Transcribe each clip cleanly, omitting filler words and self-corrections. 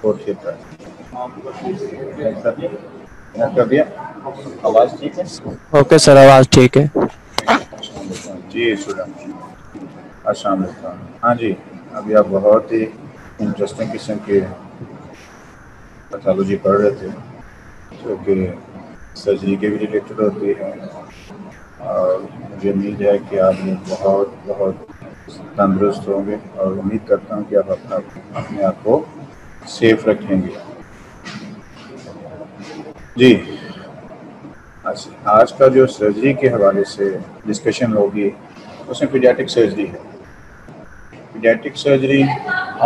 Fourth year का कर दिया। आवाज़ ठीक है? ओके सर, आवाज़ ठीक है। जी स्टूडेंट, अस्सलाम वालेकुम। हाँ जी, अभी आप बहुत ही इंटरेस्टिंग किस्म के पैथोलॉजी पढ़ रहे थे जो कि सर्जरी के भी रिलेटेड होती है, और मुझे उम्मीद है कि आप लोग बहुत बहुत तंदुरुस्त होंगे और उम्मीद करता हूँ कि आप अपने आप को सेफ रखेंगे। जी, आज का जो सर्जरी के हवाले से डिस्कशन होगी उसमें पीडियाट्रिक सर्जरी है। पीडियाट्रिक सर्जरी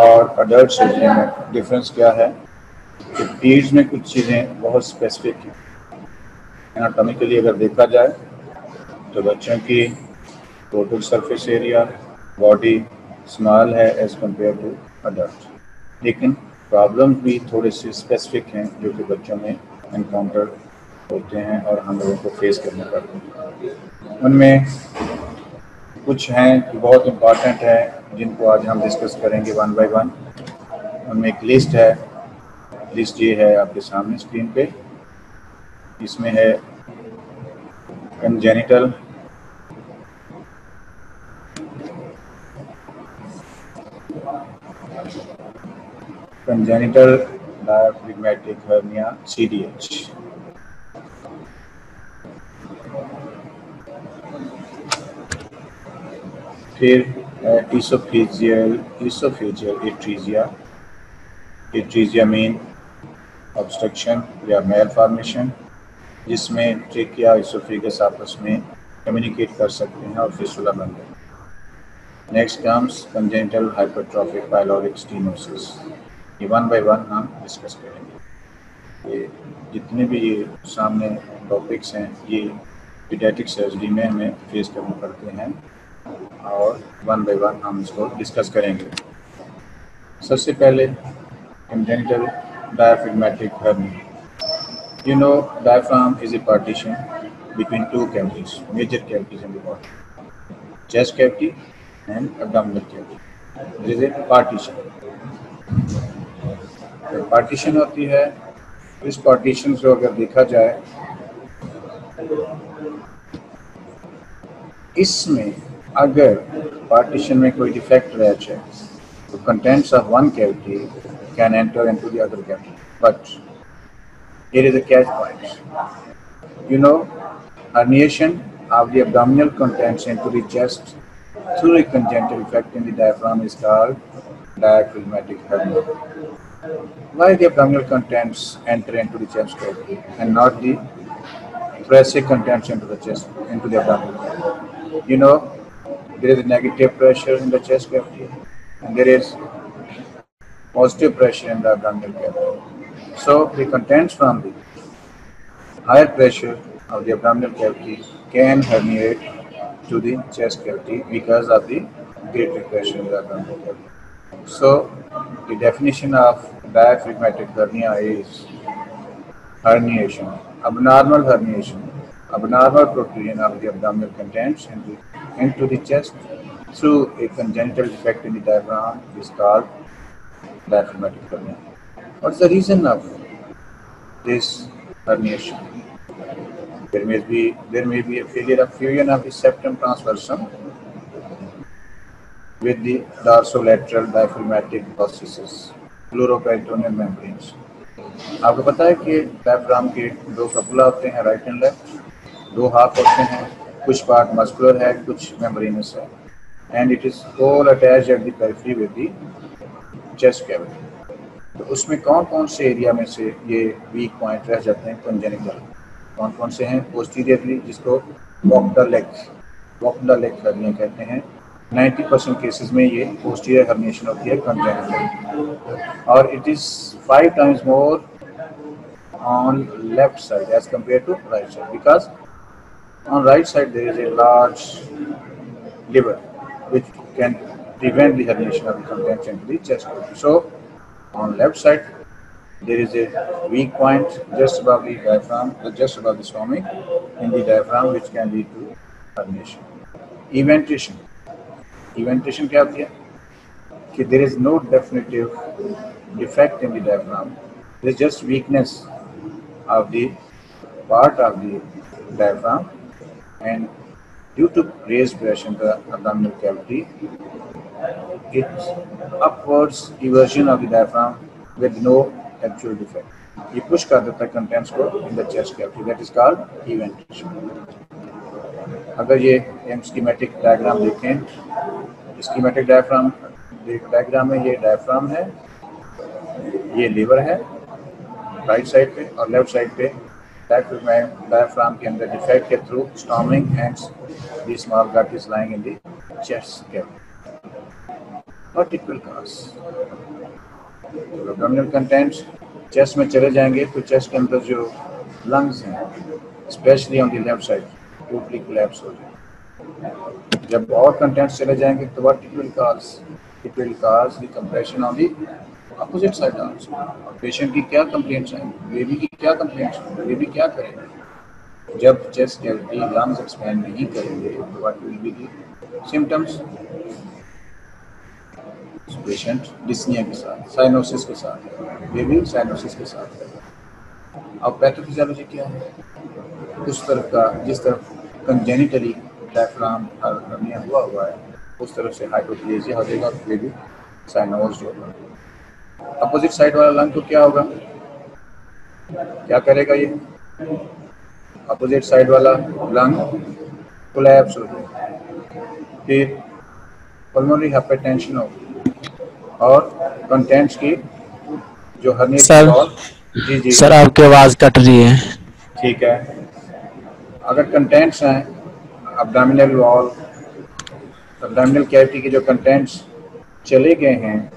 और अडल्ट सर्जरी में डिफरेंस क्या है कि पीड्स में कुछ चीज़ें बहुत स्पेसिफिक हैं। एनाटॉमिकली अगर देखा जाए तो बच्चों की total surface area body small है एज़ कम्पेयर टू अडल्ट, लेकिन प्रॉब्लम भी थोड़े से स्पेसिफिक हैं जो कि बच्चों में इनकाउंटर होते हैं और हम लोगों को फेस करने पड़ते हैं। उनमें कुछ हैं जो बहुत इम्पॉर्टेंट हैं जिनको आज हम डिस्कस करेंगे वन बाय वन। उनमें एक लिस्ट है, लिस्ट ये है आपके सामने स्क्रीन पे। इसमें है कंजेनिटल डायफ्राग्मेटिक हर्निया CDH, फिर इसोफेजियल एट्रीजिया मेन ऑब्स्ट्रक्शन या मेल फॉर्मेशन, जिसमें ट्रेकिया इसोफेगस आपस में कम्युनिकेट कर सकते हैं और फिस्टुला बन जाए। Next comes congenital hypertrophic pyloric stenosis. ये वन बाय वन हम डिस्कस करेंगे। ये जितने भी ये सामने टॉपिक्स हैं ये पीडियाट्रिक सर्जरी में हमें फेस करने पड़ते हैं और वन बाय वन हम इसको डिस्कस करेंगे। सबसे पहले congenital diaphragmatic hernia. You know, diaphragm is a partition between two cavities, major cavities in the body, chest cavity and abdominal cavity. There is a partition. जब partition होती है, इस partition को अगर देखा जाए, इसमें अगर partition में कोई defect रह जाए, तो contents of one cavity can enter into the other cavity. But here is a catch point. You know, herniation of the abdominal contents into the chest through a congenital defect in the diaphragm is called diaphragmatic hernia. Why the abdominal contents enter into the chest cavity and not the thoracic contents into the chest, into the abdominal cavity? You know, there is a negative pressure in the chest cavity and there is positive pressure in the abdominal cavity. So the contents from the higher pressure of the abdominal cavity can herniate to the chest cavity because of the greater pressure in the abdominal cavity. So the definition of diaphragmatic hernia is herniation, abnormal protrusion of the abdominal contents into the chest through a congenital defect in the diaphragm is called diaphragmatic hernia. What's the reason of this herniation? There may be a failure of fusion of the septum transversum with the dorsolateral diaphragmatic processes, pleuroperitoneal membranes. आपको पता है कि diaphragm के दो कपुला होते हैं, right and left, दो half होते हैं, कुछ पार्ट मस्कुलर है, कुछ मेम्ब्रेनस है, and it is all attached at the periphery with the chest cavity. तो उसमें कौन कौन से एरिया में से ये वीक पॉइंट रह जाते हैं कंजेनिटल? कौन कौन से हैं? पोस्टीरियरली, जिसको वॉक्टर लेग हर्निया कहते हैं। 90% केसेस में ये पोस्टीरियर हर्निएशन होती है कंजेनिटल, और it is 5 times more on left side as compared to right side, because on right side there is a large liver which can prevent the herniation of the contents into the chest cavity. So on left side there is a weak point just above the diaphragm, just above the stomach in the diaphragm, which can lead to herniation. Eventation क्या होती है कि there is no definitive defect in the diaphragm. There is just weakness of the part of the diaphragm, and due to raised pressure in the abdominal cavity, it's upwards eversion of the diaphragm with no actual defect. ये push कर देता है contents को in the chest cavity, that is called eventration. अगर ये schematic diagram देखें, schematic diagram में ये डायफ्राम है, ये लीवर है राइट साइड पे, और लेफ्ट साइड पे डायफ्राम के अंदर डिफेक्ट के through storming and the small gut is lying in the chest cavity. Particular cause. Abdominal contents chest में चले जाएंगे तो चेस्ट के अंदर जो लंग्स हैं, specially on the left side, totally collapse हो जाए. जब और कंटेंट्स चले जाएंगे तो what it will cause the compression on the opposite side also. Patient की क्या कंप्लेंट्स हैं, बेबी की क्या कंप्लेंट्स हैं, बेबी क्या करेगा जब चेस्ट कैविटी लंग्स एक्सपैंड नहीं करेंगे तो what will be the symptoms. Patient dyspnoea के साथ, साइनोसिस के साथ, बेबी साइनोसिस के साथ. अब पैथोफिजियोलॉजी क्या है, उस तरफ का जिस तरफ कंजेनिटली डायफ्राम हर्निया हुआ है उस तरफ से हाइपोप्लेजिया हो जाएगा और बेबी साइनोज होगा. अपोजिट साइड वाला लंग को क्या होगा, क्या करेगा, ये अपोजिट साइड वाला लंग कोलैप्स हो जाएगा. फिर पल्मोनरी हाइपरटेंशन होगी और कंटेंट्स की जो हर्निया वॉल. जी सर आपकी आवाज कट रही है. ठीक है. अगर कंटेंट्स हैं अब्डोमिनल वॉल, अब्डोमिनल कैविटी के जो कंटेंट्स चले गए हैं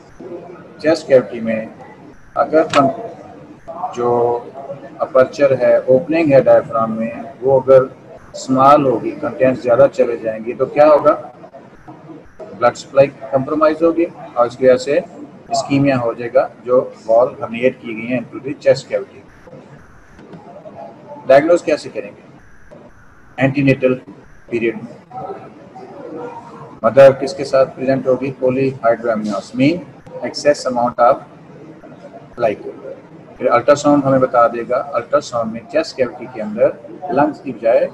चेस्ट कैविटी में, अगर जो अपर्चर है, ओपनिंग है डायफ्राम में, वो अगर स्मॉल होगी, कंटेंट्स ज़्यादा चले जाएंगी तो क्या होगा, ब्लड सप्लाई कंप्रोमाइज होगी और इसकी वजह से इस्कीमिया हो जाएगा जो वॉल हर्निएट की गई है into the chest cavity. Diagnose कैसे करेंगे, एंटीनेटल पीरियड में मदर किसके साथ प्रेजेंट होगी, polyhydramnios mean excess amount of glycol. फिर अल्ट्रासाउंड हमें बता देगा, अल्ट्रासाउंड में चेस्ट कैविटी के अंदर लंग्स की बजाय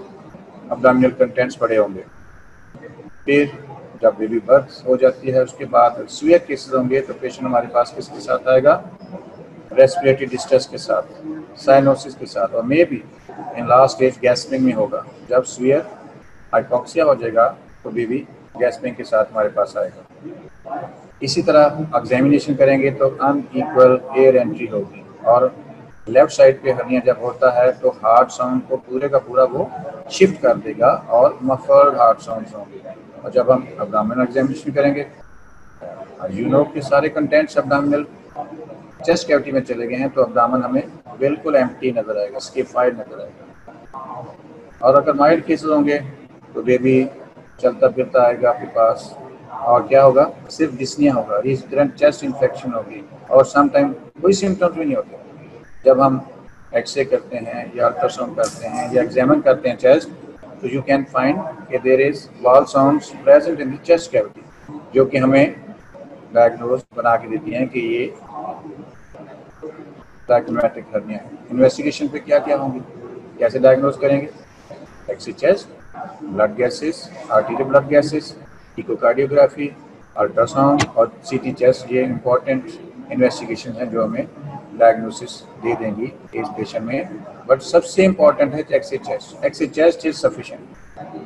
अब्डोमिनल कंटेंट्स पड़े होंगे. फिर जब बेबी बर्थ हो जाती है उसके बाद सीवियर केसेस होंगे तो पेशेंट हमारे पास किसके साथ आएगा, रेस्पिरेटरी डिस्ट्रेस के साथ, साइनोसिस के साथ, और may be in last stage gasping में होगा. जब सीवियर हाइपोक्सिया हो जाएगा तो बेबी गैस्पिंग के साथ हमारे पास आएगा. इसी तरह एग्जामिनेशन करेंगे तो अनइक्वल एयर एंट्री होगी, और लेफ्ट साइड पे हर्निया जब होता है तो हार्ट साउंड को पूरे का पूरा वो शिफ्ट कर देगा और मफर्ड हार्ट साउंड्स होंगे. और जब हम अब्डोमिनल एग्जामिनेशन करेंगे, यू नो कि सारे कंटेंट्स अब्डोमिनल चेस्ट कैविटी में चले गए हैं तो अब्डोमेन हमें बिल्कुल एम्प्टी नजर आएगा, स्किफाइड नजर आएगा. और अगर माइल्ड केसेस होंगे तो बेबी चलता फिरता आएगा आपके पास, और क्या होगा, सिर्फ डिस्निया होगा, रिकरेंट चेस्ट इन्फेक्शन होगी, और समटाइम कोई सिम्टम्स भी नहीं होते. जब हम एक्सरे करते हैं या अल्ट्रासाउंड करते हैं या एग्जामिन करते हैं चेस्ट, तो यू कैन फाइंड कि there is bowel sounds present in the chest cavity, जो कि हमें डायग्नोज बना के देती हैं कि ये डायफ्रामेटिक हर्निया है. इन्वेस्टिगेशन पे क्या क्या होंगी, कैसे डायग्नोज करेंगे, X ray chest, blood gases, arterial blood gases, echocardiography, ultrasound और सीटी चेस्ट. ये इंपॉर्टेंट इन्वेस्टिगेशन है जो हमें डायग्नोसिस दे देंगी इस पेशेंट में. बट सबसे इम्पॉर्टेंट है X ray chest. X ray chest is sufficient,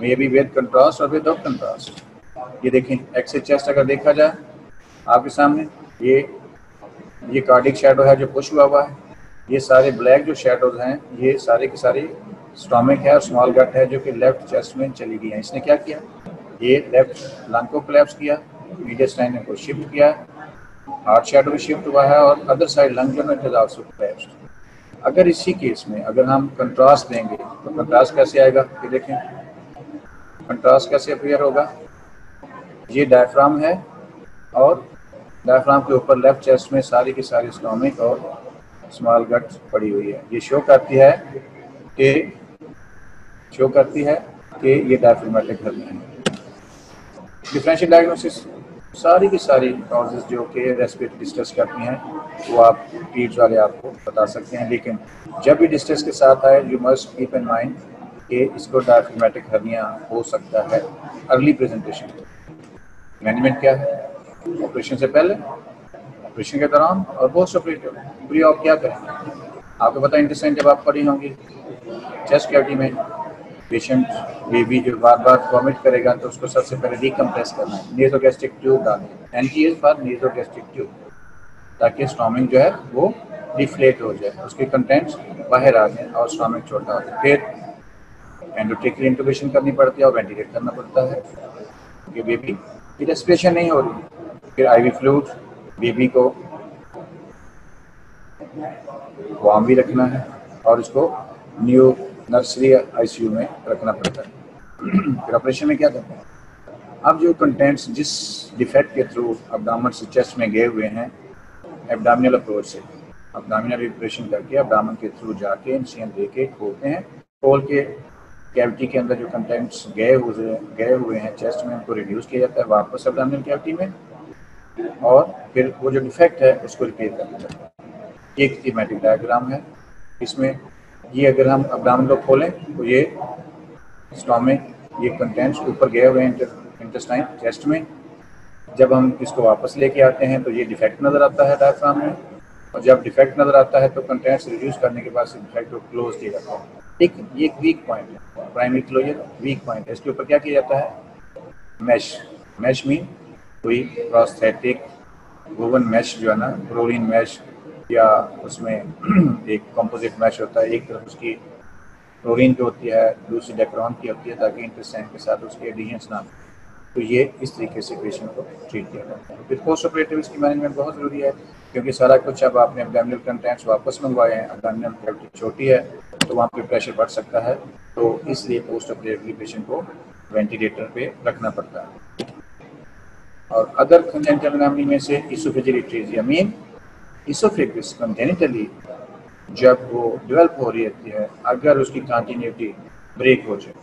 may be with contrast और विदाउट कंट्रास्ट. ये देखें, एक्सरे चेस्ट अगर देखा जाए आपके सामने, ये कार्डिक शैडो है जो पुश हुआ है, ये सारे ब्लैक जो शैडोज हैं ये सारे के सारे स्टोमिक है और स्मॉल गट है जो कि लेफ्ट चेस्ट में चली गई है. इसने क्या किया, ये लेफ्ट लंग को कोलैप्स किया, मीडियस्टाइनम को शिफ्ट किया, हार्ट शैडो भी शिफ्ट हुआ है, और अदर साइड लंग जो है आल्सो कोलैप्स्ड. अगर इसी केस में अगर हम कंट्रास्ट देंगे तो कंट्रास्ट कैसे आएगा, ये देखें कंट्रास्ट कैसे अपीयर होगा. ये डायफ्राम है और डायफ्राम के ऊपर लेफ्ट चेस्ट में सारी की सारी स्टोमिक और स्मॉल गट पड़ी हुई है. ये शो करती है कि ये डायफ्रामेटिक हर्निया है. डिफरेंशियल डायग्नोसिस, सारी की सारी कॉजेज जो कि रेस्पिरेटरी डिस्ट्रेस करती हैं वो आप पीड्स वाले आपको बता सकते हैं, लेकिन जब भी डिस्ट्रेस के साथ आए you must keep in mind कि इसको डायफ्राग्मेटिक हर्निया हो सकता है अर्ली प्रेजेंटेशन। मैनेजमेंट क्या है? ऑपरेशन से पहले, ऑपरेशन के दौरान और पोस्ट ऑपरेटिव प्री ऑप क्या करेंगे? आपको पता है इंटेस्टाइन जब आप पड़ी होंगी चेस्ट कैविटी में पेशेंट बेबी जो बार बार वॉमिट करेगा तो उसको सबसे पहले डिकम्प्रेस करना है, नेज़ोगैस्ट्रिक ट्यूब डालें, NG फॉर नेज़ोगैस्ट्रिक ट्यूब, ताकि स्टोमिक जो है वो डिफ्लेट हो जाए, उसके कंटेंट्स बाहर आ जाए और स्टोमिक छोटा हो जाए। फिर एंडोट्रेकियल इंटुबेशन करनी पड़ती है और वेंटिलेट करना पड़ता है क्योंकि बेबी की रेस्पिरेशन नहीं हो रही। फिर IV फ्लूइड, बेबी को वार्म भी रखना है और उसको न्यू नर्सरी ICU में रखना पड़ता है। फिर ऑपरेशन में क्या करते हैं? अब जो कंटेंट्स जिस डिफेक्ट के थ्रू अब्डामन से चेस्ट में गए हुए हैं, एब्डामिनल अप्रोच से अब्डामिनल ऑपरेशन करके अब्डामन के थ्रू जाके इंसिजन दे के खोलते हैं, खोल के कैविटी के अंदर जो कंटेंट्स गए हुए हैं चेस्ट में उनको रिड्यूस किया जाता है वापस अब्डामिनल कैविटी में, और फिर वो जो डिफेक्ट है उसको रिपेयर कर दिया जाता है। एक थीमेटिक डायग्राम है इसमें, ये अगर हम अब्डामन को खोलें तो ये स्टोमिक, ये कंटेंट्स ऊपर गए हुए हैं इंटेस्टाइन चेस्ट में, जब हम इसको वापस लेके आते हैं तो ये डिफेक्ट नज़र आता है डायफ्राम में, और जब डिफेक्ट नज़र आता है तो कंटेंट्स रिड्यूस करने के बाद डिफेक्ट को क्लोज किया जाता है। ठीक, ये एक वीक पॉइंट है, प्राइमरी क्लोजर वीक पॉइंट है। इसके ऊपर क्या किया जाता है? मैश। मैश मीन कोई प्रोस्थेटिक वोवन मैश जो है ना, क्लोरीन मैश, या उसमें एक कंपोजिट मैश होता है, एक तरफ उसकी क्लोरीन की होती है दूसरी डेक्रॉन की होती है ताकि इंटेस्टाइन के साथ उसके एडिशंस ना, तो ये इस तरीके से पेशेंट को ट्रीट किया जाता है। फिर पोस्ट ऑपरेटिव इसकी मैनेजमेंट बहुत ज़रूरी है क्योंकि सारा कुछ अब आपने एब्डोमिनल कंटेंट्स वापस मंगवाए हैं, एब्डोमिनल कैविटी छोटी है तो वहाँ पे प्रेशर बढ़ सकता है, तो इसलिए पोस्ट ऑपरेटिवली पेशेंट को वेंटिलेटर पे रखना पड़ता है। और अदर कंजेनिटल एनोमली में से इसोफेजियल एट्रेसिया मीन इसोफेगस कंजेनिटली जब वो डेवलप हो रही होती है, अगर उसकी कंटिन्यूटी ब्रेक हो जाए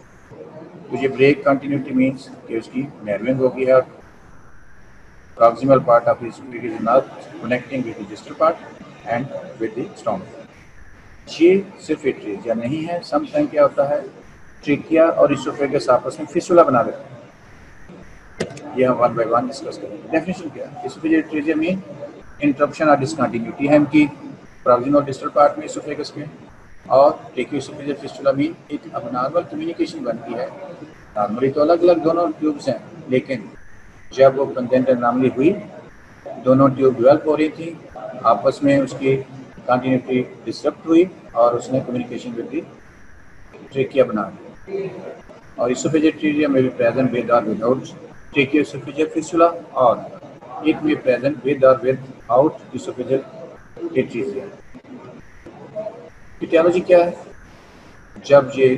तो ये ब्रेक कंटिन्यूटी मीन्स कि उसकी नर्विंग होगी है, proximal part of oesophagus is not connecting with the distal part and with the stomach. ये सिर्फ एट्रेसिया नहीं है, सम टाइम क्या होता है ट्रिकिया और इसोफेगस आपस में फिस्टुला बना देते हैं। ये हम वन बाय वन डिस्कस करेंगे। डेफिनेशन क्या है? इसोफेजियल एट्रेसिया मीन इंटरप्शन और डिसकंटिन्यूटी है इनकी प्रॉक्सिमल डिस्टल पार्ट में इसोफेगस में, और ट्रेकियोइसोफेजियल फिस्टुला में एक अबनॉर्मल कम्युनिकेशन बनती है। नॉर्मली तो अलग अलग दोनों ट्यूब्स हैं, लेकिन जब वो कंजेनिटल एनोमली हुई दोनों ट्यूब डेवलप हो रही थी, आपस में उसकी कंटिन्यूटी डिस्टर्ब हुई और उसने कम्युनिकेशन विद द ट्रेकिया बना दी। और इसोफेजियल एट्रेसिया में भी प्रेजेंट विद और विदाउट ट्रेकियोइसोफेजियल फिस्टुला, और इट में प्रेजेंट विद और विदाउट इसोफेजियल एट्रेसिया। इटियोलॉजी क्या है? जब ये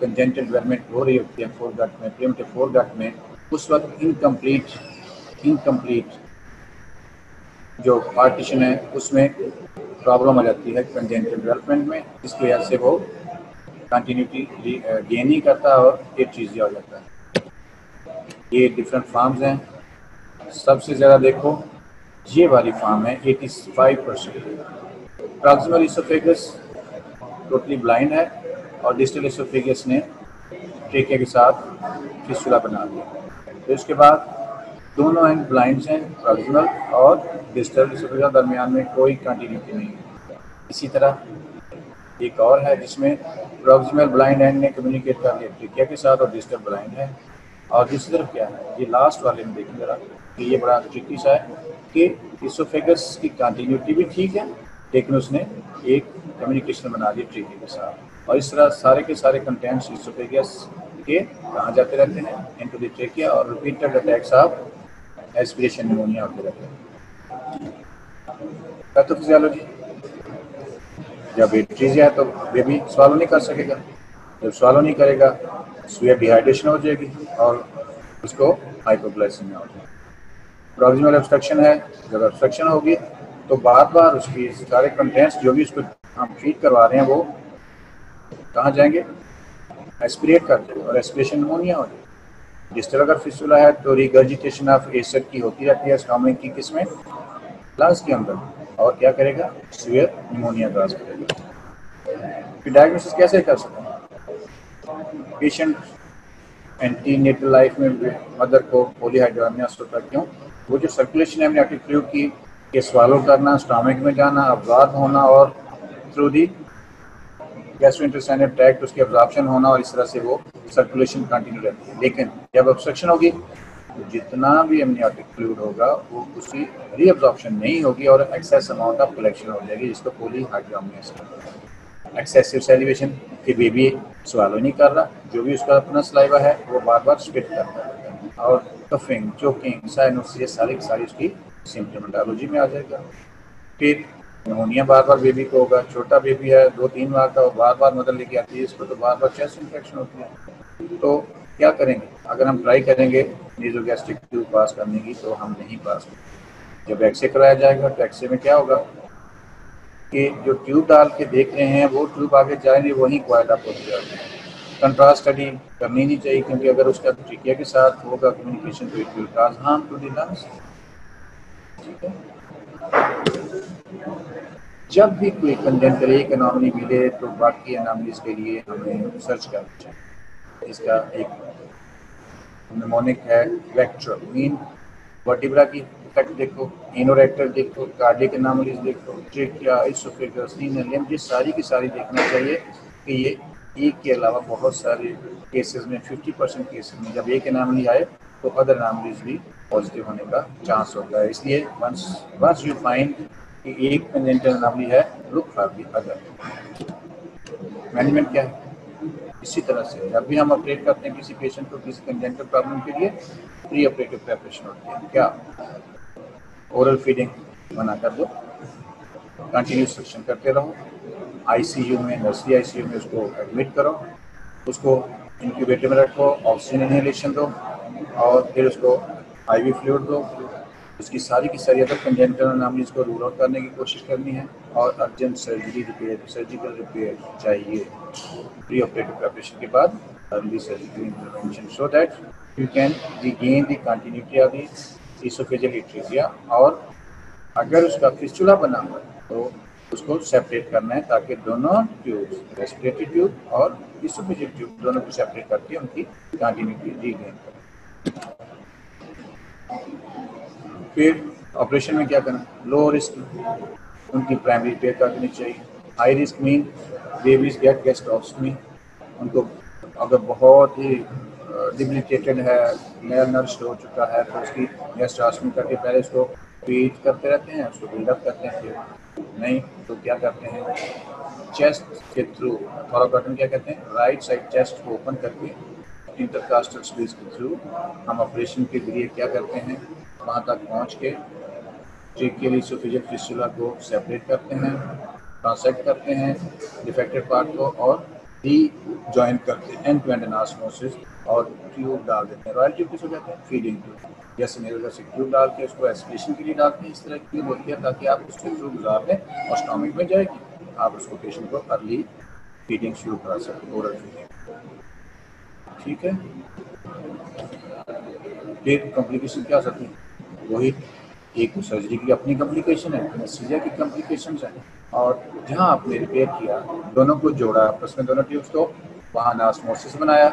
कंजेनिटल डेवलपमेंट हो रही होती है फोरगट में, प्रिमिटिव फोरगट में, उस वक्त इनकम्प्लीट जो पार्टीशन है उसमें प्रॉब्लम आ जाती है कंजेनिटल डेवलपमेंट में, इसकी वजह से वो कंटिन्यूटी गेन नहीं करता और एट्रेसिया हो जाता है। ये डिफरेंट फॉर्म्स हैं, सबसे ज़्यादा देखो ये वाली फॉर्म है 85%। प्रॉक्सिमल इसोफेगस टोटली ब्लाइंड है और डिस्टल इसोफेगस ने ट्रेकिया के साथ फिस्टुला बना दिया। तो इसके बाद दोनों एंड ब्लाइंड हैं, प्रॉक्सिमल और डिस्टल इसोफेगस, दरमियान में कोई कंटिन्यूटी नहीं है। इसी तरह एक और है जिसमें प्रॉक्सिमल ब्लाइंड एंड ने कम्युनिकेट कर लिया ट्रेकिया के साथ और डिस्टल ब्लाइंड है। और दूसरी तरफ क्या है, ये लास्ट वाले में देखें जरा कि ये बड़ा ट्रिकी सा है कि इसोफेगस की कंटिन्यूटी भी ठीक है लेकिन उसने एक कम्युनिकेशन बना दी ट्रेकिया के साथ, और इस तरह सारे के सारे कंटेंट्स इसोफेगस के कहाँ जाते रहते हैं इनटू द ट्रेकिया, और repeated attacks of aspiration pneumonia होते रहते हैं। पैथोफिजियोलॉजी, जब एट्रेसिया है तो बेबी स्वालो नहीं कर सकेगा, जब स्वालो नहीं करेगा उसमें डिहाइड्रेशन हो जाएगी और उसको हाइपोग्लाइसेमिया हो जाएगी। प्रॉक्सिमल ऑब्स्ट्रक्शन है, जब ऑब्स्ट्रक्शन होगी तो बार बार उसकी सारे कंटेंट्स जो भी उसको हम ट्रीट करवा रहे हैं वो कहाँ जाएंगे? एस्पिरेट करते हैं और एस्पिरेशन निमोनिया हो जाएगी। डिस्टल अगर फिस्टुला है तो रिगर्जिटेशन ऑफ एसिड की होती रहती है स्टमक की किसमें, लंग्स के अंदर, और क्या करेगा, सीवियर निमोनिया काज करेगा। फिर डायग्नोसिस कैसे कर सकते हैं, पेशेंट एंटीनेटल लाइफ में मदर को पॉलीहाइड्रोमियास होता है, क्यों, वो जो सर्कुलेशन है एमनियोटिक फ्लूइड की के स्वालो करना, स्टमक में जाना, अब्जॉर्ब होना और थ्रू दी गैस्ट्रोइंटेस्टाइनल ट्रैक्ट उसकी अब्जॉर्प्शन होना, और इस तरह से वो सर्कुलेशन कंटिन्यू रहती है। लेकिन जब ऑब्स्ट्रक्शन होगी तो जितना भी एमनियोटिक फ्लूइड होगा वो उसकी रीअब्जॉर्प्शन नहीं होगी और एक्सेस अमाउंट ऑफ कलेक्शन हो जाएगी, जिसको पॉलीहाइड्रोमियास कहते हैं। एक्सेसिव सैलिवेशन कि बेबी स्वालो नहीं कर रहा, जो भी उसका अपना सलाइवा है वो बार बार स्पिट करता है, और कफिंग, चोकिंग, साइनोसिस सारी उसकी सिम्प्टोमेटोलॉजी में आ जाएगा। फिर निमोनिया बार बार बेबी को होगा, छोटा बेबी है 2-3 बार का, बार बार मदर लेके आती है, इसको तो बार बार चेस्ट इन्फेक्शन होती है। तो क्या करेंगे, अगर हम ट्राई करेंगे नेज़ोगैस्ट्रिक ट्यूब पास करने की तो हम नहीं पास करेंगे। जब एक्सरे कराया जाएगा तो एक्सरे में क्या होगा कि जो ट्यूब डाल के देख रहे हैं वो ट्यूब आगे जाएंगे वहीं क्वाइट अप होती जाती है। कंट्रास्ट स्टडी करनी नहीं चाहिए, क्योंकि अगर उसका ट्रिकिया के साथ होगा कम्युनिकेशन तो it will cause harm to the lungs. ठीक है, जब भी कोई कंजेंटल एक एनॉमली मिले तो बाकी एनॉमलीज के लिए हमें सर्च करना चाहिए। इसका एक निमोनिक है वेक्टर मीन वर्टिब्रा की इफेक्ट देखो, इनोरेक्टर देखो, कार्डियक एनॉमलीज देखो, ट्रिकिया, इसोफेगस, रीनल, ये सारी की सारी देखना चाहिए कि ये एक के अलावा बहुत सारे केसेस में 50% केसेस में जब एक एनॉमली आए तो अदर एनॉमलीज भी पॉजिटिव होने का चांस होता है। इसलिए वंस यू फाइंड कि एक कंजेंटल एनॉमली है, look for the other. Management क्या है, इसी तरह से जब भी हम ऑपरेट करते हैं किसी पेशेंट को किसी कंजेंटल प्रॉब्लम के लिए प्री ऑपरेटिव प्रिपरेशन होती है। क्या, ओरल फीडिंग मना कर दो, कंटिन्यूस सक्शन करते रहो, आईसीयू में, नर्सरी आईसीयू में उसको एडमिट करो, उसको इंक्यूबेटर में रखो, ऑक्सीजन इनहेलेशन दो, और फिर उसको आईवी फ्लूइड दो। उसकी सारी की सारी अदर कंजेंटल एनॉमलीज को रूल आउट करने की कोशिश करनी है, और अर्जेंट सर्जिकल रिपेयर चाहिए प्री ऑपरेटिव प्रिपरेशन के बाद, early surgical intervention, so that you can regain the continuity of the oesophageal trachea. और अगर उसका फिस्टुला बना हुआ है तो उसको सेपरेट करना है, ताकि दोनों ट्यूब, रेस्पिरेटरी ट्यूब और इसोफेजियल ट्यूब, दोनों को सेपरेट करके उनकी कंटिन्यूटी रीगेन करें। फिर ऑपरेशन में क्या करना, लो रिस्क उनकी प्राइमरी रिपेयर करनी चाहिए, high risk mean babies get gastrostomy, उनको अगर बहुत ही डिबिलिटेटेड है, मेल नर्स्ड हो चुका है तो उसकी गैस्ट्रोस्टमी करके पहले उसको फीड करते रहते हैं, उसको बिल्डअप करते हैं, फिर नहीं तो क्या करते हैं, चेस्ट के थ्रू, थोराकोटॉमी क्या कहते हैं, राइट साइड चेस्ट को ओपन करके इंटरकास्टल स्पेस के थ्रू हम ऑपरेशन के लिए क्या करते हैं, वहाँ तक पहुँच के ट्रेकियल इसोफेजियल फिस्टुला को सेपरेट करते हैं, ट्रांसेक्ट करते हैं डिफेक्टेड पार्ट को, और री जॉइन करते हैं एंड टू एंड एनास्मोसिस, और ट्यूब डाल देते हैं। रॉयल ट्यूब किसको कहते हैं, फीडिंग ट्यूब, जैसे नेज़ोगैस्ट्रिक ट्यूब डाल के उसको एस्पिरेशन के लिए डालते हैं, इस तरह की ट्यूब होती है ताकि आप उसके थ्रू गुजार लें और स्टमक में जाएगी, आप उसको पेशेंट को अर्ली फीडिंग शुरू करा सकते, ओरल फीडिंग। ठीक है, फिर कॉम्प्लिकेशन क्या हो सकती है, वही एक सर्जरी की अपनी कॉम्प्लिकेशन है, एनेस्थीसिया की कॉम्प्लिकेशंस हैं, और जहाँ आपने रिपेयर किया दोनों को जोड़ा आपस में, दोनों ट्यूब्स को, वहाँ एनास्मोसिस बनाया,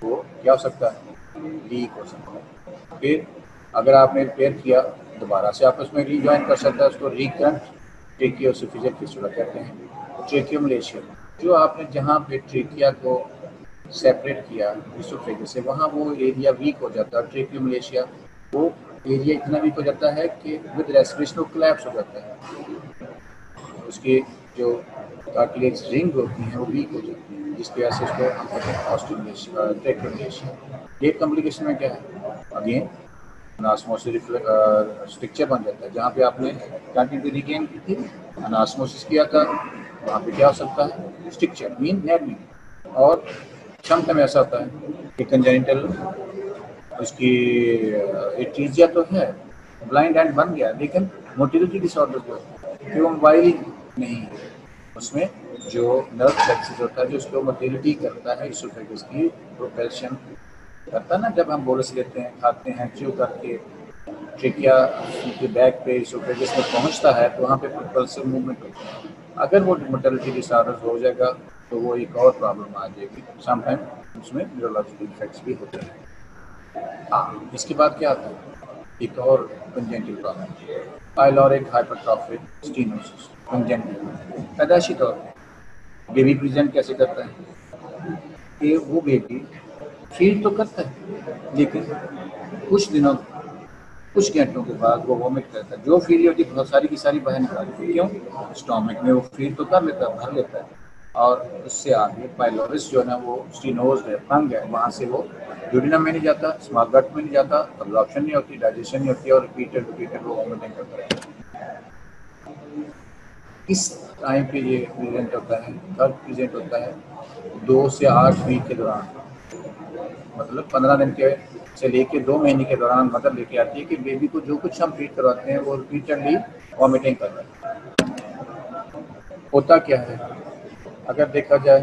वो क्या हो सकता है, लीक हो सकता है। फिर अगर आपने रिपेयर किया दोबारा से आपस में रीजॉइन कर सकता है, उसको रिकरेंट ट्रेकियोएसोफेजियल फिस्टुला कहते हैं। ट्रेकियोमलेशिया, जो आपने जहाँ पे ट्रेकिया को सेपरेट किया इसोफेगस से, वहाँ वो एरिया वीक हो जाता है, ट्रेकियोमलेशिया वो एरिया इतना वीक हो जाता है कि विद रेस्पिरेशन कोलैप्स हो जाता है, उसकी जो कार्टिलेज रिंग होती हैं वो वीक हो जाती है, जिसकी वजह से उसको हम कहते हैं ऑस्टियोमलेशिया, ट्रेकियोमलेशिया। ये कॉम्प्लिकेशन में क्या है, अगेन अनास्मोसिस स्ट्रक्चर बन जाता है, जहाँ पे आपने कंटिन्यूटी रिगेन की थी, अनास्मोसिस किया था, वहाँ पे क्या हो सकता है, स्ट्रक्चर मीन नेडमिंग। और समटाइम ऐसा होता है कि कंजेनिटल उसकी एट्रीजिया तो है, ब्लाइंड एंड बन गया, लेकिन मोटिलिटी डिसऑर्डर जो है कि वो मोबाइल नहीं है, उसमें जो नर्व प्लेक्सस होता है जो उसको मोटिलिटी करता है इसोफेगस की प्रोपेल्शन करता है ना, जब हम बोलस लेते हैं, खाते हैं, च्यू करके ट्रिकिया के बैक पे इसोफेगस में पहुंचता है तो वहाँ पे प्रोपल्सिव मूवमेंट होता है। अगर वो मोटिलिटी डिसऑर्डर हो जाएगा तो वो एक और प्रॉब्लम आ जाएगी, समटाइम उसमें न्यूरोलॉजिकल इफेक्ट्स भी होते हैं। हाँ, इसके बाद क्या आता है, एक और congenital problem, pyloric hypertrophic stenosis congenital. पैदाइशी तौर पर बेबी प्रेजेंट कैसे करता है कि वो बेबी फील तो करता है लेकिन कुछ दिनों, कुछ घंटों के बाद वो वॉमिट करता है। जो फील होती है बहुत सारी की सारी बाहर निकालती है। क्यों? स्टोमक में वो फील तो कर लेता है, भर लेता है, और उससे आगे पाइलोरिस जो है ना वो स्टीनोज है, तंग है, वहाँ से वो यूरिनम में नहीं जाता, स्मॉल गट में नहीं जाता, अब्जॉर्प्शन नहीं होती, डाइजेशन नहीं होती, और रिपीटेड वो वॉमिटिंग करता है। इस टाइम पे ये प्रेजेंट होता है, कब प्रेजेंट होता है? 2 से 8 वीक के दौरान, मतलब 15 दिन के से लेके 2 महीने के दौरान मदर लेके आती है कि बेबी को जो कुछ हम फीड करवाते हैं वो रिपीटेडली वॉमिटिंग कर रहा है। होता क्या है अगर देखा जाए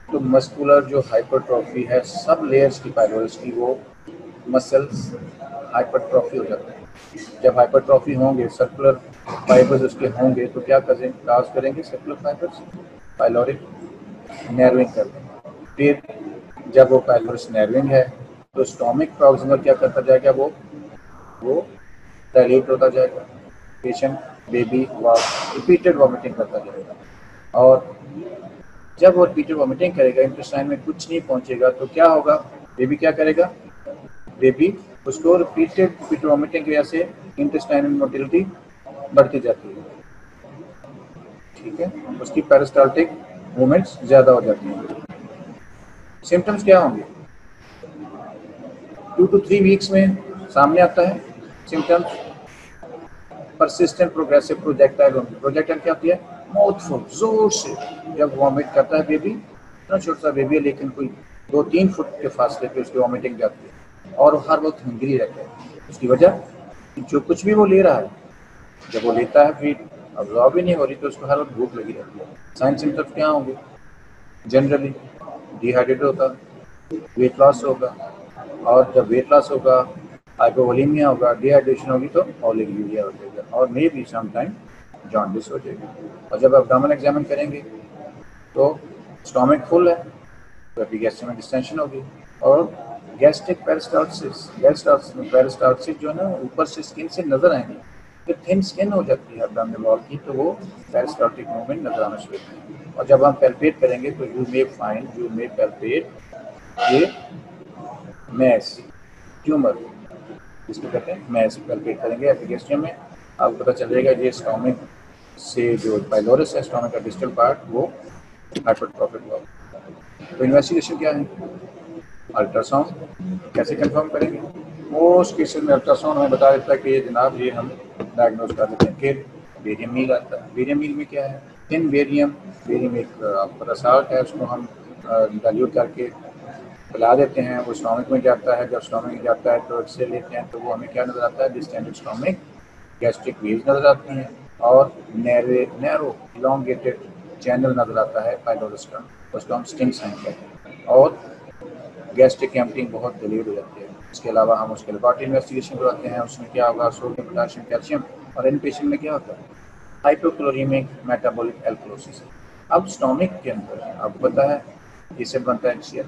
तो मस्कुलर जो हाइपरट्रॉफी है, सब लेयर्स की पाइलोरिस की, वो मसल्स हाइपरट्रॉफी हो जाता है। जब हाइपरट्रॉफी होंगे, सर्कुलर फाइबर्स उसके होंगे तो क्या करें, काज करेंगे सर्कुलर फाइबर्स, पाइलोरिक नैरोइंग कर देंगे। फिर जब वो पाइलोरिस नैरोइंग है तो स्टोमिक प्रॉक्सिमल क्या करता जाएगा, वो डायलेट होता जाएगा, पेशेंट बेबी रिपीटेड वॉमिटिंग करता जाएगा, और जब वो रिपीटेड वॉमिटिंग करेगा, इंटेस्टाइन में कुछ नहीं पहुंचेगा तो क्या होगा, बेबी क्या करेगा, बेबी उसको रिपीटेड वॉमिटिंग की वजह से इंटेस्टाइनल मोटिलिटी बढ़ती जाती है, ठीक है, उसकी पेरिस्टाल्टिक मूवमेंट्स ज़्यादा हो जाती हैं। सिम्टम्स क्या होंगे? 2 to 3 वीक्स में सामने आता है symptoms. Persistent progressive projectile vomiting. Projectile क्या होती है? माउथफुल, जोर से जब वॉमिट करता है बेबी, इतना छोटा सा बेबी है लेकिन कोई 2-3 फुट के फासले पे उसकी वॉमिटिंग जाती है, और हर वक्त हंग्री रहता है। उसकी वजह, जो कुछ भी वो ले रहा है, जब वो लेता है फीड अब्जॉर्ब ही नहीं हो रही तो उसको हर वक्त भूख लगी रहती है। साइन सिम्टम्स क्या होंगे? जनरली डिहाइड्रेट होगा, वेट लॉस होगा, और जब वेट लॉस होगा, हाइपोवोलेमिया होगा, डिहाइड्रेशन होगी तो ओलिगोयूरिया हो जाएगा, और may be some time jaundice हो जाएगी। और जब एब्डोमेन एग्जामिन करेंगे तो स्टोमक फुल है तो एपिगैस्ट्रिक में डिस्टेंशन होगी, और गैस्ट्रिक पेरिस्टाल्सिस, पेरिस्टाल्सिस जो है ना ऊपर से स्किन से नजर आएंगे, तो थिन स्किन हो जाती है एब्डोमेन वॉल की, तो वो पेरिस्टाल्टिक मूवमेंट नजर आना शुरू होती है। और जब हम पैल्पेट करेंगे तो यू मे पैल्पेट ये मैस ट्यूमर, जिसको कहते हैं मैस, पैल्पेट करेंगे एपिगैस्ट्रियम में, आपको पता चलेगा ये स्टोमक से जो पाइलोरिस है, स्टोमक का डिस्टल पार्ट, वो हाइपरट्रॉफिक हुआ। तो इन्वेस्टिगेशन क्या है? अल्ट्रासाउंड। कैसे कंफर्म करेंगे? मोस्ट केसेस में अल्ट्रासाउंड हमें बता देता है कि ये जनाब ये हम डायग्नोज कर देते हैं। फिर बेरियम मील आता है। बेरियम मील में क्या है? थिन बेरियम, बेरियम एक आपका साल्ट है, उसको हम डाइल्यूट करके पिला देते हैं, वो स्टोमक में जाता है। जब स्टोमक में जाता है तो एक्सरे लेते हैं तो वो हमें क्या नज़र आता है? डिस्टेंडेड स्टोमक, गैस्ट्रिक वेव्स नज़र आती हैं, और नैरो इलॉन्गेटेड चैनल नज़र आता है पाइलोरिस का, उसको हम स्टिंग साइन कहते हैं, और गैस्ट्रिक एम्पटिंग बहुत डिलीड हो जाती है। इसके अलावा हम उसके लेबोरेटरी इन्वेस्टिगेशन करवाते हैं, उसमें क्या होगा, सोडियम, पोटाशियम, कैल्शियम, और इन पेशेंट में क्या होता है? हाइपोक्लोरीमिक मेटाबॉलिक एल्कलोसिस। अब स्टोमक के अंदर आपको पता है इससे बनता है HCl,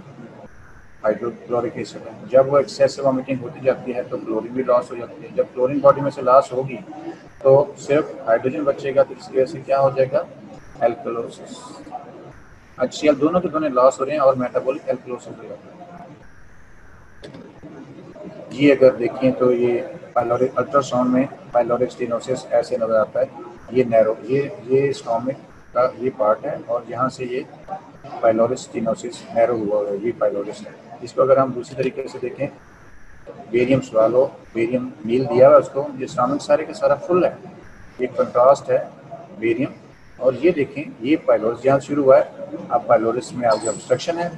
हाइड्रोक्लोरिक एसिड है। जब वो एक्सेसिव वॉमिटिंग होती जाती है तो क्लोरीन भी लॉस हो जाती है। जब क्लोरीन बॉडी में से लॉस होगी तो सिर्फ हाइड्रोजन बचेगा, तो इसकी वजह से क्या हो जाएगा? एल्कलोसिस। HCl दोनों के दोनों लॉस हो रहे हैं और मेटाबॉलिक एल्कलोसिस हो जाता है। ये अगर देखें तो ये पाइलोरिक अल्ट्रासाउंड में पाइलोरिक स्टेनोसिस ऐसे नज़र आता है। ये नैरो, ये स्टोमक का ये पार्ट है, और यहाँ से ये पाइलोरिस स्टेनोसिस नैरो हुआ है, ये पाइलोरिस है। इसको अगर हम दूसरी तरीके से देखें, बेरियम स्वालो, बेरियम मील दिया हुआ उसको, ये स्टोमक सारे का सारा फुल है, ये कंट्रास्ट है बेरियम। और ये देखें, ये पाइलोरिस जहाँ शुरू हुआ है, अब पाइलोरिस में आगे ऑब्स्ट्रक्शन है,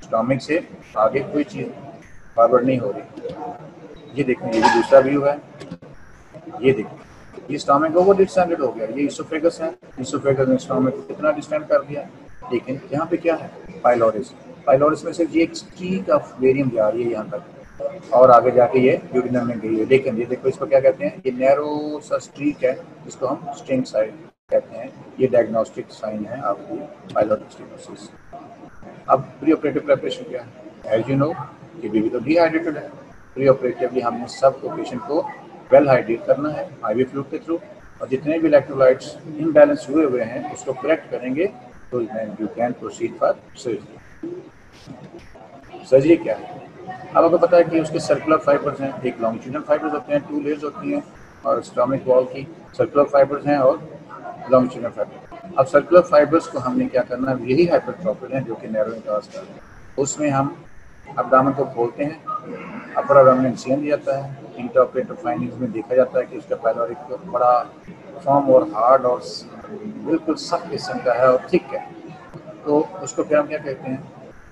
स्टोमक से आगे कोई चीज़ फॉरवर्ड नहीं हो रही। ये देखें, ये भी दूसरा व्यू है, ये देखें, ये स्टोमक ओवर डिस्टेंडेड हो गया, ये इसोफेगस है, इसोफेगस ने स्टोमक को कितना डिस्टेंड कर दिया, लेकिन यहाँ पे क्या है? पाइलोरिस। पाइलोरिस में सिर्फ ये एक स्ट्रीक ऑफ वेरियम जा रही है यहाँ तक और आगे जाके ये ड्यूडिनम में गई है। लेकिन ये देखो इसको क्या कहते हैं, ये नैरो सा स्ट्रीक है जिसको हम स्ट्रिंग साइड कहते हैं। ये डायग्नोस्टिक साइन है आपकी पाइलोरिक स्टेनोसिस। अब प्री ऑपरेटिव प्रिपरेशन क्या है? एज यू नो कि बेबी तो डिहाइड्रेटेड है। प्री ऑपरेटिवली हमने सबको पेशेंट को वेल हाइड्रेट करना है आईवी फ्लूइड के थ्रू, और जितने भी इलेक्ट्रोलाइट्स इम्बैलेंस हुए हैं उसको करेक्ट करेंगे तो you can proceed for surgery. Surgery क्या है? अब आपको पता है कि उसके सर्कुलर फाइबर्स हैं, एक लॉन्गिट्यूडनल फाइबर्स होते हैं, 2 लेयर्स होती हैं, और स्टोमिक वॉल की सर्कुलर फाइबर्स हैं और लॉन्गिट्यूडनल फाइबर। अब सर्कुलर फाइबर्स को हमने क्या करना है, यही हाइपरट्रोफिक है जो कि नैरोइंग कॉज का है। उसमें हम अब्डामन को खोलते हैं, अपर अब्डामन इंसिजन दिया जाता है। इंटरऑपरेटिव फाइंडिंग्स में देखा जाता है कि उसका पाइलोरिक बड़ा फॉर्म और हार्ड और बिल्कुल सख्त किस्म का है और थिक है। तो उसको फिर हम क्या कहते हैं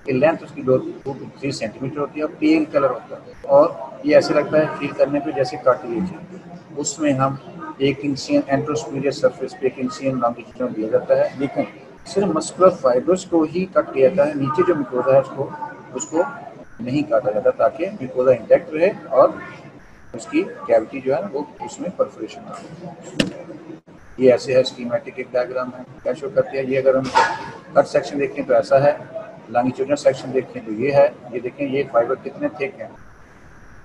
कि लेंथ उसकी 2 to 3 सेंटीमीटर होती है और पेल कलर होता है, और ये ऐसे लगता है फील करने पे जैसे कार्टिलेज है। उसमें हम 1 इंचियन एंट्रोस्पीरियर सरफेस पे 1 इंचियन लॉन्गिट्यूड दिया जाता है, लेकिन सिर्फ मस्कुलर फाइबर्स को ही कट किया जाता है, नीचे जो मिकोजा है उसको नहीं काटा जाता ताकि मिकोजा इंटैक्ट रहे और उसकी कैविटी जो है वो उसमें परफोरेशन ना हो। ये ऐसे है स्कीमेटिक एक डायग्राम है, क्या शो करती है। ये अगर हम कट सेक्शन देखें तो ऐसा है, लॉन्गिट्यूडनल सेक्शन देखें तो ये है। ये देखें ये फाइबर कितने थिक हैं,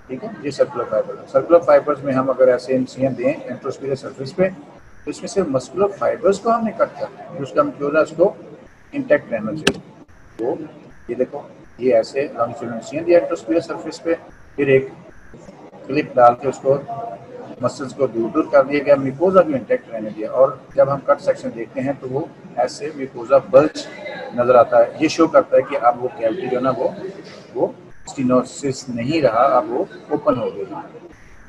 ठीक है। ये सर्कुलर फाइबर है। सर्कुलर फाइबर्स में हम अगर ऐसे इंसिजन दें एंट्रोस्पीरियर सरफेस पे तो इसमें सिर्फ मस्कुलर फाइबर्स को हमने कट किया, उसका मिकोजा उसको इंटैक्ट रहना चाहिए। तो ये देखो ये ऐसे लॉन्गिट्यूडनल इंसिजन दिया एंट्रोस्पीरियर सरफेस पे, फिर एक क्लिप डाल के उसको मसल्स को दूर कर दिया गया, मिकोजा भी इंटैक्ट रहने दिया। और जब हम कट सेक्शन देखते हैं तो वो ऐसे मिकोजा बल्ज नजर आता है। ये शो करता है कि अब वो कैविटी जो ना वो स्टेनोसिस नहीं रहा, अब वो ओपन हो गई।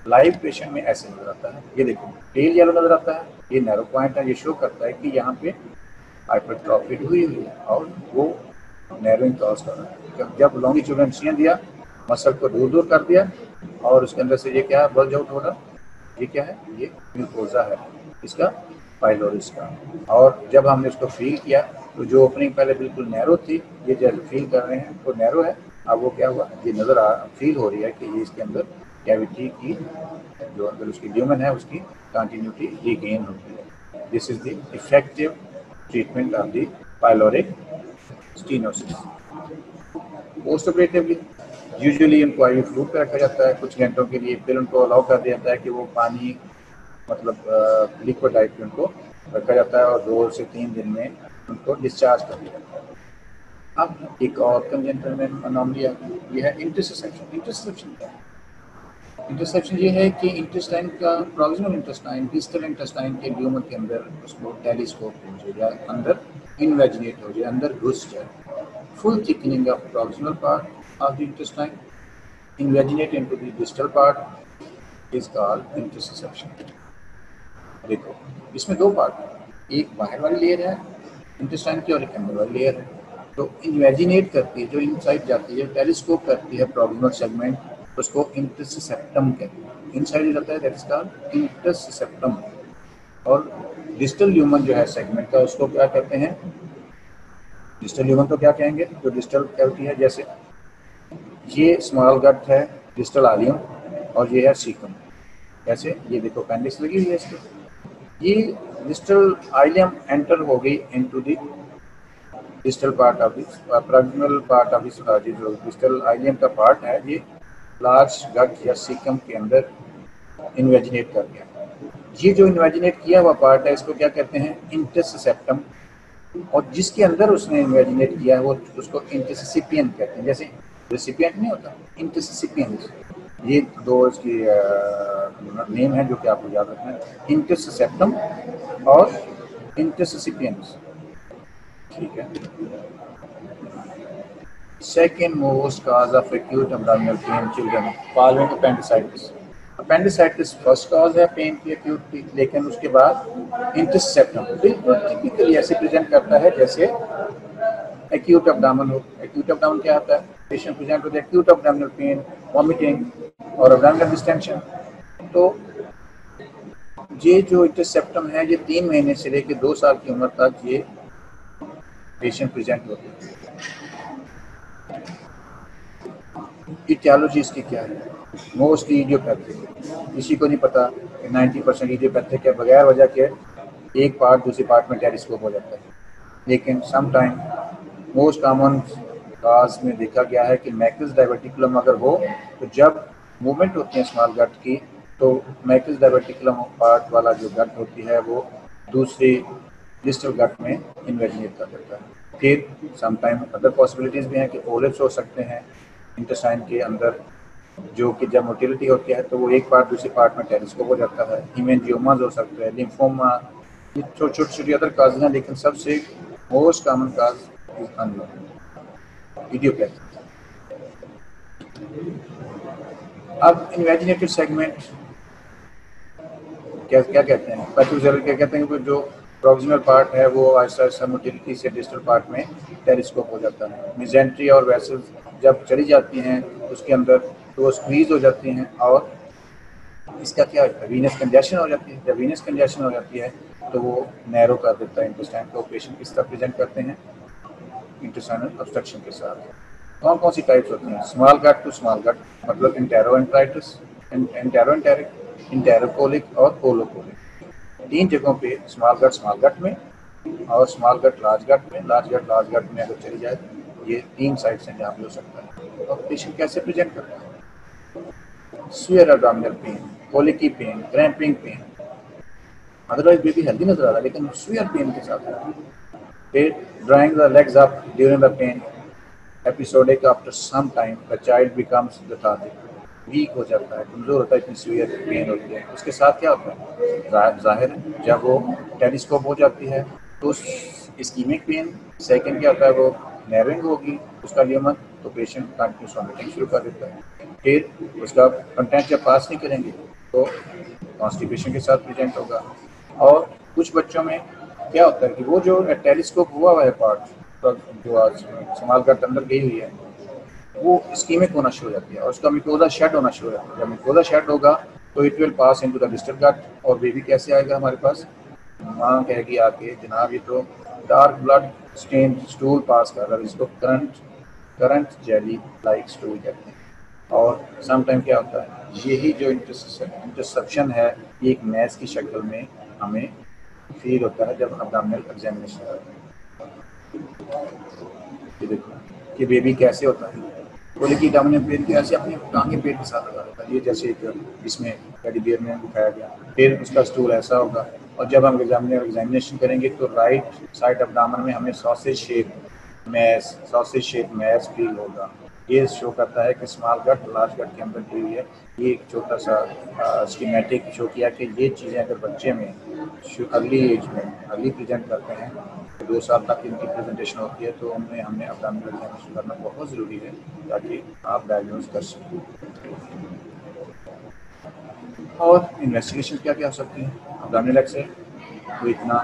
लाइव पेशेंट में ऐसे नजर आता है। ये देखो टेल येलो नजर आता है, ये नैरो पॉइंट है, ये शो करता है कि यहाँ पे हाइपरट्रॉफी हुई है और वो नैरोइंग कॉज कर रहा है। जब लॉन्गिट्यूडनल इंसिजन दिया, मसल को दूर कर दिया और उसके अंदर से ये क्या है, बल्ज आउट हो रहा। ये क्या है, ये मिकोजा है इसका पाइलोरिस का। और जब हमने उसको फील किया तो जो ओपनिंग पहले बिल्कुल नैरो थी, ये जब फील कर रहे हैं तो नैरो है। अब वो क्या हुआ, ये फील हो रही है कि ये इसके अंदर कैविटी की जो अंदर उसकी ल्यूमेन है उसकी कंटिन्यूटी रीगेन होती है। This is the effective treatment of the pyloric stenosis. Post operatively usually उनको आईवी फ्लूइड पे रखा जाता है कुछ घंटों के लिए, फिर उनको अलाउ कर दिया जाता है कि वो पानी मतलब लिक्विड टाइप में उनको रखा जाता है और 2 से 3 दिन में उनको डिस्चार्ज कर दिया जाता है। अब एक और कंजेनिटल में अनोमली आती है, ये है इंटरसेप्शन। इंटरसेप्शन क्या है? इंटरसेप्शन ये है कि इंटेस्टाइन का प्रॉक्सिमल इंटेस्टाइन डिस्टल इंटेस्टाइन के ल्यूमन के अंदर उसको टेलीस्कोप हो जाए या अंदर इनवेजिनेट हो जाए, अंदर घुस जाए। Full thickening of proximal part of the intestine invaginate into the distal part is called interception. देखो इसमें 2 पार्ट है, एक बाहर वाली लेयर है इंटेस्टाइन की और एक अंदर वाली लेयर है। तो इन्वेजिनेट करती है, जो इनसाइड जाती है, टेलीस्कोप करती है प्रॉक्सिमल सेगमेंट, उसको इंटरसेप्टम कहते हैं। इनसाइड जाता है दैट इज कॉल्ड इंटरसेप्टम। और डिस्टल ल्यूमन जो है सेगमेंट का उसको क्या कहते हैं, डिस्टल ल्यूमन को क्या कहेंगे, जो डिस्टल कैविटी है, जैसे ये स्मॉल गट है डिस्टल आलियम और ये है सीकम। कैसे, ये देखो अपेंडिक्स लगी हुई है इसके, ये डिस्टल आइलियम एंटर हो गई into the distal part of this proximal part of this, जो डिस्टल आइलियम का पार्ट है ये लार्ज गट या सीकम के अंदर इन्वेजिनेट कर गया। ये जो इन्वेजिनेट किया हुआ पार्ट है इसको क्या कहते हैं, इंटरसेप्टम। और जिसके अंदर उसने इन्वेजिनेट किया है वो उसको इंटरसिपिएंट कहते हैं। जैसे रेसिपिएंट नहीं होता, इंटरसिपिएंट। ये 2 इसकी नेम है जो कि आपको याद रखना है, इंटरसेप्टम और इंटरसिपिएंट, ठीक है। Second most cause of acute abdominal pain in children following appendicitis. Appendicitis first cause है पेन की acute, लेकिन उसके बाद इंटरसेप्टम बिल्कुल टिपिकली ऐसे प्रेजेंट करता है जैसे acute abdomen हो। acute abdomen क्या होता है, patient present with acute abdominal pain, vomiting और abdominal distension। तो ये जो इंटरसेप्टम है ये 3 महीने से लेकर 2 साल की उम्र तक ये पेशेंट प्रेजेंट होते हैं। इटियोलॉजी इसकी क्या है? मोस्टली इडियोपैथिक, किसी को नहीं पता कि 90% इडियोपैथिक के बगैर वजह के एक पार्ट दूसरे पार्ट में टेलिस्कोप हो जाता है। लेकिन some time most common cause में देखा गया है कि मैकल्स डायवर्टिकुलम अगर हो तो जब मूवमेंट होती है स्मॉल गट की तो मैकल्स डायवर्टिकुलम पार्ट वाला जो गट होती है वो दूसरी डिस्टल गट में इन्वेजिनेट कर देता है। फिर सम टाइम अदर पॉसिबिलिटीज़ भी हैं कि ओलिप्स हो सकते हैं इंटेस्टाइन के अंदर, जो कि जब मोटिलिटी होती है तो वो एक पार्ट दूसरे पार्ट में टेलिस्कोप हो जाता है। हीमेंजियोमास हो सकते हैं, लिम्फोमा, ये छोटी छोटी अदर काज हैं, लेकिन सबसे most common cause is unknown idiopathy. अब इन्वेजिनेटिव सेगमेंट क्या क्या कहते हैं, पैथोलॉजिकल क्या कहते हैं कि जो प्रॉक्सिमल पार्ट है वो आहिस्ता आहिस्ता मोटिलिटी से डिस्टल पार्ट में टेलिस्कोप हो जाता है। मिजेंट्री और वेसल्स जब चली जाती हैं उसके अंदर तो वो स्क्वीज हो जाती हैं और इसका क्या होता है, वीनस कंजेशन हो जाती है। जब वीनस कंजेशन हो जाती है तो वो नैरो कर देता है इंटेस्टाइन को। पेशेंट किस तरह प्रेजेंट करते हैं? इंटेस्टाइनल ऑब्स्ट्रक्शन के साथ। कौन कौन सी टाइप्स होती हैं? स्मॉल गट टू स्मॉल गट, मतलब इंटेरोएंटेराइटिस, इंटेरोएंटेरिक, इंटेरोकोलिक और कोलोकोलिक। तीन जगहों पे स्मॉल गट में और स्मॉल गट लार्ज गट में, लार्ज गट में अगर चली जाए, ये तीन साइड से जहाँ पे हो सकता है। और पेशेंट कैसे प्रेजेंट करता है? Severe abdominal pain, colicky pain, cramping pain, otherwise baby healthy नजर आ रहा है लेकिन स्वेयर पेन के साथ है। फिर drawing the legs up during the pain, episodic, after some time the child becomes lethargic, weak हो जाता है, कमजोर होता है, इतनी सीवियर पेन होती है। उसके साथ क्या होता है? जाहिर है जब वो टेलिस्कोप हो जाती है तो इस्कीमिक पेन, सेकंड क्या होता है, वो नैरोइंग होगी उसका लियमन, तो पेशेंट कंटिन्यूस वॉमिटिंग शुरू कर देता है। फिर उसका कंटेंट जब पास नहीं करेंगे तो कॉन्स्टिपेशन के साथ प्रेजेंट होगा। और कुछ बच्चों में क्या होता है कि वो जो टेलिस्कोप हुआ है पार्ट, तो जो स्मॉल गट अंदर गई हुई है वो इस्कीमिक होना शुरू हो जाती है और उसका मिकोजा शेड होना शुरू हो जाता है। जब मिकोजा शेड होगा तो it will pass into the distal gut, और बेबी कैसे आएगा हमारे पास? माँ कहेगी आके, जनाब ये तो dark blood stained stool pass कर रहा है, इसको करंट जेली लाइक स्टूल कहते हैं। और सम टाइम क्या होता है, यही जो इंटरसेप्शन है ये एक मैस की शक्ल में हमें फील होता है जब अब्डोमिनल एग्जामिनेशन करते हैं। ये देखो कि बेबी कैसे होता है, कोलिकी डोमिनेंट पेन की ऐसे अपनी टांगे पेट के साथ लगा रहता है, ये जैसे एक इसमें टेडी बियर में दिखाया गया। फिर उसका स्टूल ऐसा होगा और जब हम एग्जामिनेशन करेंगे तो राइट साइड अब्डोमेन में हमें सॉसेज शेप मैस फील होगा। ये शो करता है कि स्मॉल गट लार्ज गट के अंदर हुई है। ये एक छोटा सा स्कीमेटिक शो किया कि ये चीज़ें अगर बच्चे में अगली एज में अगली प्रेजेंट करते हैं, 2 साल तक इनकी प्रेजेंटेशन होती है, तो उनमें हमने अब्डोमिनल एग्जामिनेशन करना बहुत ज़रूरी है ताकि आप डायग्नोज कर सकें। और इन्वेस्टिगेशन क्या क्या हो सकती है अब्डोमिनल एक्स-रे? तो इतना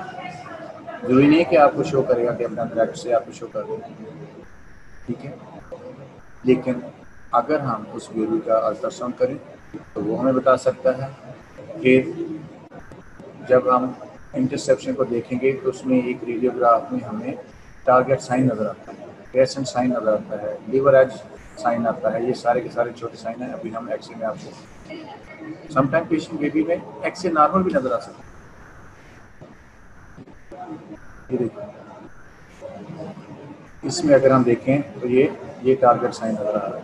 ज़रूरी नहीं है कि आपको शो करेगा कि अब्डोमिनल एक्स-रे आपको शो कर देगा, ठीक है, लेकिन अगर हम उस बेबी का अल्ट्रासाउंड करें तो वो हमें बता सकता है। फिर जब हम इंटरसेप्शन को देखेंगे तो उसमें एक रेडियोग्राफ में हमें टारगेट साइन नज़र आता है, क्रेसेंट साइन नज़र आता है, लीवर एज साइन आता है। ये सारे के सारे छोटे साइन हैं। अभी हम एक्सरे में आपको समटाइम पेशेंट बेबी में एक्सरे नॉर्मल भी नज़र आ सकता है। ये देखिए इसमें अगर हम देखें तो ये टारगेट साइन नज़र आ रहा है।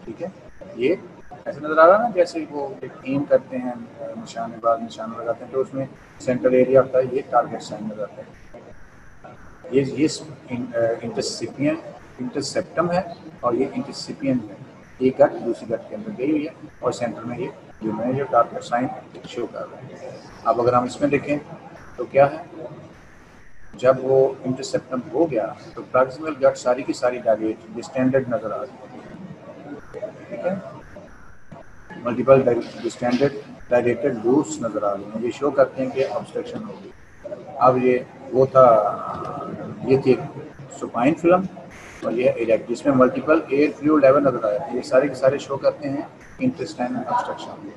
ठीक है, ये ऐसे नज़र आ रहा है ना, जैसे वो एक एम करते हैं निशानेबाज निशान लगाते हैं तो उसमें सेंट्रल एरिया होता है, ये टारगेट साइन नज़र आता है। ये इंटरसेप्टम है और ये इंटरसिपियन है। एक गट दूसरी गट के अंदर गई हुई है और सेंटर में ये जो टारगेट साइन शो कर रहा है। अब अगर हम इसमें देखें तो क्या है, जब वो इंटरसेप्टम हो गया तो प्रॉक्सिमल गट सारी की सारी डायलेट डिस्टेंडेड नज़र आ रही है, ठीक है, मल्टीपल डिस्टेंडेड डायलेटेड लूप्स नज़र आ रही हैं, ये शो करते हैं कि ऑब्स्ट्रक्शन हो गई। अब ये थी सुपाइन फिल्म और ये इरेक्ट, जिसमें मल्टीपल एयर फ्लूइड लेवल नज़र आया। ये सारे के सारे शो करते हैं intestinal obstruction.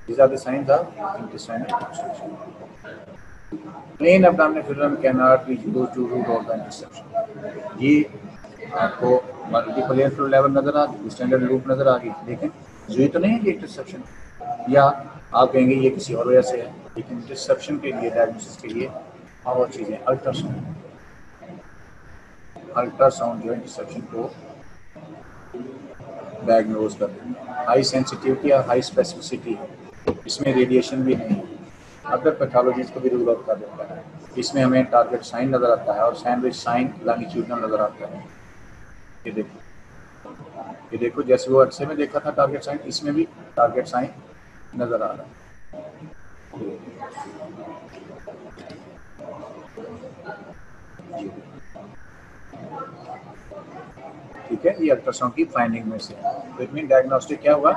These are the signs of intestinal obstruction. Plain abdominal film cannot be used to root out the interception। ये आपको मल्टीप्लेयर फ्लो लेवल नजर आ गई, स्टैंडर्ड लूप नजर आ गई, लेकिन ये तो नहीं है कि इंटरसेप्शन, या आप कहेंगे ये किसी और वजह से है, लेकिन इंटरसेप्शन के लिए, डायग्नोसिस के लिए और चीज़ें, अल्ट्रासाउंड जो इंटरसेप्शन को डायग्नोज कर देंगे। हाई सेंसिटिविटी और हाई स्पेसिफिसिटी है, इसमें रेडिएशन भी नहीं है, अदर पैथोलॉजीज को भी रूल आउट कर देता है। इसमें हमें टारगेट साइन नज़र आता है और सैंडविच साइन लॉन्गिट्यूडनल नज़र आता है। ये देखो जैसे वो अच्छे में देखा था टारगेट साइन, इसमें भी टारगेट साइन नज़र आ रहा है। ठीक है, ये अल्ट्रासाउंड की फाइंडिंग में से है। तो इट मीन डायग्नोस्टिक क्या हुआ,